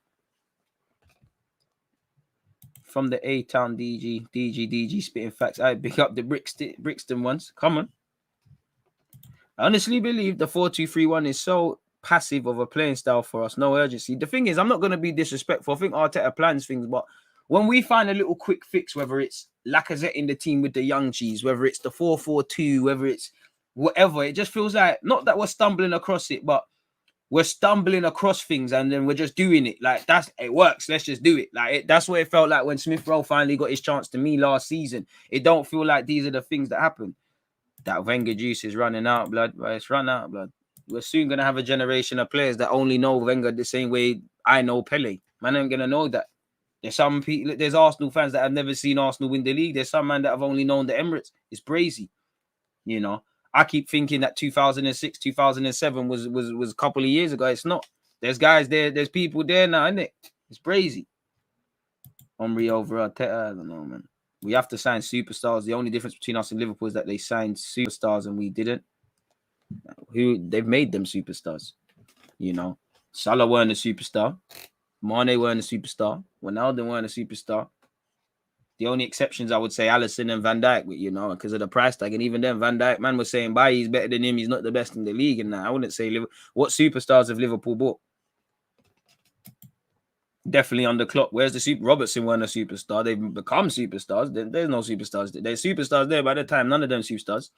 From the A-Town DG spitting facts. I pick up the Brixton ones. Come on. I honestly believe the 4-2-3-1 is so passive of a playing style for us. No urgency. The thing is, I'm not going to be disrespectful. I think Arteta plans things, but when we find a little quick fix, whether it's Lacazette in the team with the young cheese, whether it's the 4-4-2, whether it's whatever, it just feels like, not that we're stumbling across it, but we're stumbling across things and then we're just doing it. Like, it works. Let's just do it. Like, that's what it felt like when Smith Rowe finally got his chance to me last season. It don't feel like these are the things that happen. That Wenger juice is running out, blood. It's run out, blood. We're soon going to have a generation of players that only know Wenger the same way I know Pele. Man, I'm going to know that. There's some people, there's Arsenal fans that have never seen Arsenal win the league. There's some man that have only known the Emirates. It's crazy. You know, I keep thinking that 2006, 2007 was a couple of years ago. It's not. There's guys there. There's people there now, isn't it? It's crazy. Omri over Arteta, I don't know, man. We have to sign superstars. The only difference between us and Liverpool is that they signed superstars and we didn't. They've made them superstars, you know. Salah weren't a superstar, Mane weren't a superstar, Wijnaldum weren't a superstar. The only exceptions I would say Alisson and Van Dijk, you know, because of the price tag. And even then, Van Dijk, man was saying, "Bye, he's better than him. He's not the best in the league." And I wouldn't say what superstars have Liverpool bought. Definitely under Klopp. Where's the Robertson weren't a superstar. They've become superstars. There's no superstars. There's superstars there by the time. None of them superstars.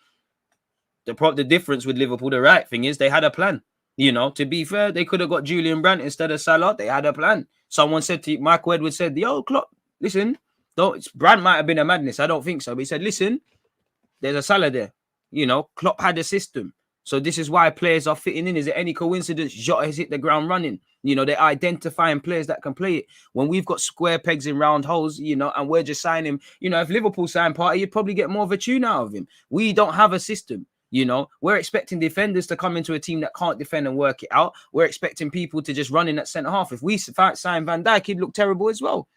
The difference with Liverpool, the right thing is they had a plan. You know, to be fair, they could have got Julian Brandt instead of Salah. They had a plan. Someone said to Michael Edwards said, "Yo, Klopp, listen, Brandt might have been a madness. I don't think so. But he said, listen, there's a Salah there. You know, Klopp had a system. So this is why players are fitting in. Is it any coincidence Jota has hit the ground running? You know, they're identifying players that can play it. When we've got square pegs in round holes, you know, and we're just signing, you know, if Liverpool sign Partey, you'd probably get more of a tune out of him. We don't have a system. You know, we're expecting defenders to come into a team that can't defend and work it out. We're expecting people to just run in at centre half. If we sign Van Dijk, he'd look terrible as well.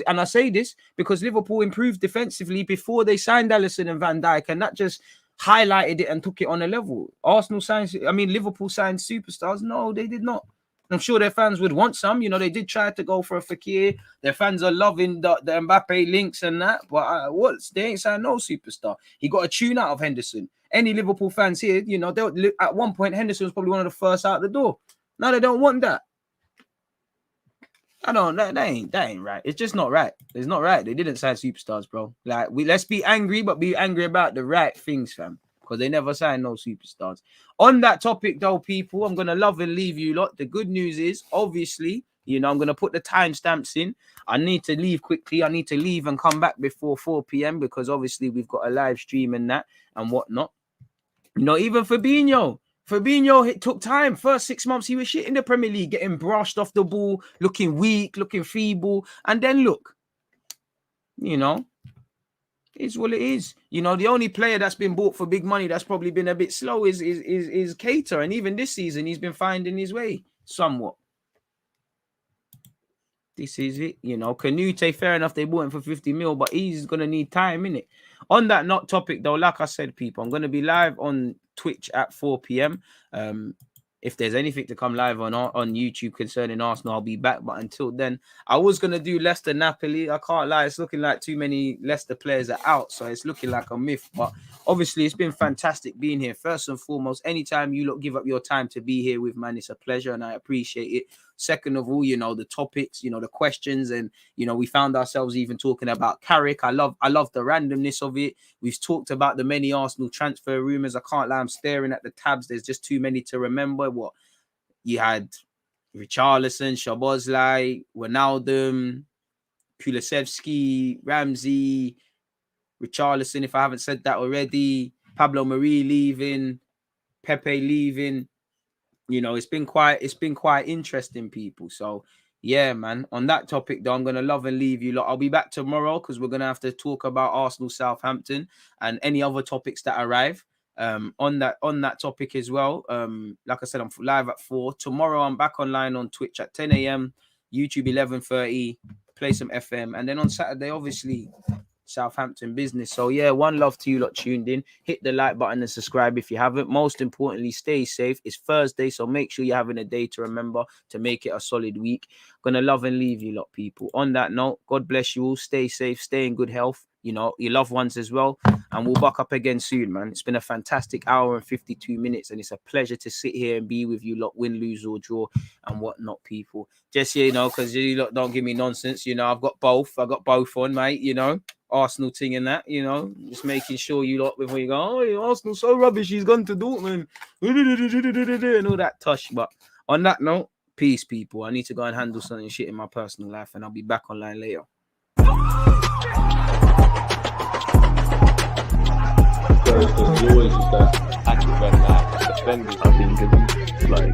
And I say this because Liverpool improved defensively before they signed Alisson and Van Dijk, and that just highlighted it and took it on a level. Liverpool signed superstars. No, they did not. I'm sure their fans would want some. You know, they did try to go for a Fekir. Their fans are loving the Mbappe links and that. But they ain't signed no superstar. He got a tune out of Henderson. Any Liverpool fans here, you know, at one point, Henderson was probably one of the first out the door. Now they don't want that. That ain't right. It's just not right. It's not right. They didn't sign superstars, bro. Like, let's be angry, but be angry about the right things, fam. Because they never signed no superstars. On that topic, though, people, I'm going to love and leave you lot. The good news is, obviously, you know, I'm going to put the timestamps in. I need to leave quickly. I need to leave and come back before 4 p.m. because, obviously, we've got a live stream and that and whatnot. You know, even Fabinho, it took time. First 6 months, he was shit in the Premier League, getting brushed off the ball, looking weak, looking feeble. And then look, you know, it's what it is. You know, the only player that's been bought for big money that's probably been a bit slow is Keita. And even this season, he's been finding his way somewhat. This is it. You know, Canute, fair enough, they bought him for 50 mil, but he's going to need time, innit? On that not topic, though, like I said, people, I'm going to be live on Twitch at 4 p.m. If there's anything to come live on YouTube concerning Arsenal, I'll be back. But until then, I was going to do Leicester Napoli. I can't lie. It's looking like too many Leicester players are out. So it's looking like a myth. But obviously, it's been fantastic being here. First and foremost, anytime you lot give up your time to be here with, man, it's a pleasure and I appreciate it. Second of all, you know, the topics, you know, the questions, and, you know, we found ourselves even talking about Carrick. I love the randomness of it. We've talked about the many Arsenal transfer rumours. I can't lie, I'm staring at the tabs. There's just too many to remember. What you had: Richarlison, Szoboszlai, Wijnaldum, Kulusevski, Ramsey, Richarlison, if I haven't said that already, Pablo Mari leaving, Pepe leaving. You know, it's been quite interesting, people. So, yeah, man. On that topic, though, I'm going to love and leave you lot. I'll be back tomorrow because we're going to have to talk about Arsenal, Southampton, and any other topics that arrive. On that topic as well. Like I said, I'm live at 4. Tomorrow, I'm back online on Twitch at 10 a.m., YouTube 11:30, play some FM. And then on Saturday, obviously, Southampton business. So yeah, one love to you lot tuned in. Hit the like button and subscribe if you haven't. Most importantly, stay safe. It's Thursday, so make sure you're having a day to remember to make it a solid week. Gonna love and leave you lot, people. On that note, God bless you all. Stay safe, stay in good health, you know, your loved ones as well, and we'll back up again soon, man. It's been a fantastic hour and 52 minutes, and it's a pleasure to sit here and be with you lot, win, lose or draw and whatnot, people. Just, you know, because you lot don't give me nonsense, you know, I've got both on, mate, you know, Arsenal thing and that, you know, just making sure you lot before you go, oh, Arsenal's so rubbish, he's gone to Dortmund and all that tush. But on that note, peace, people. I need to go and handle something shit in my personal life, and I'll be back online later. Always just that active red man defending. I think it's like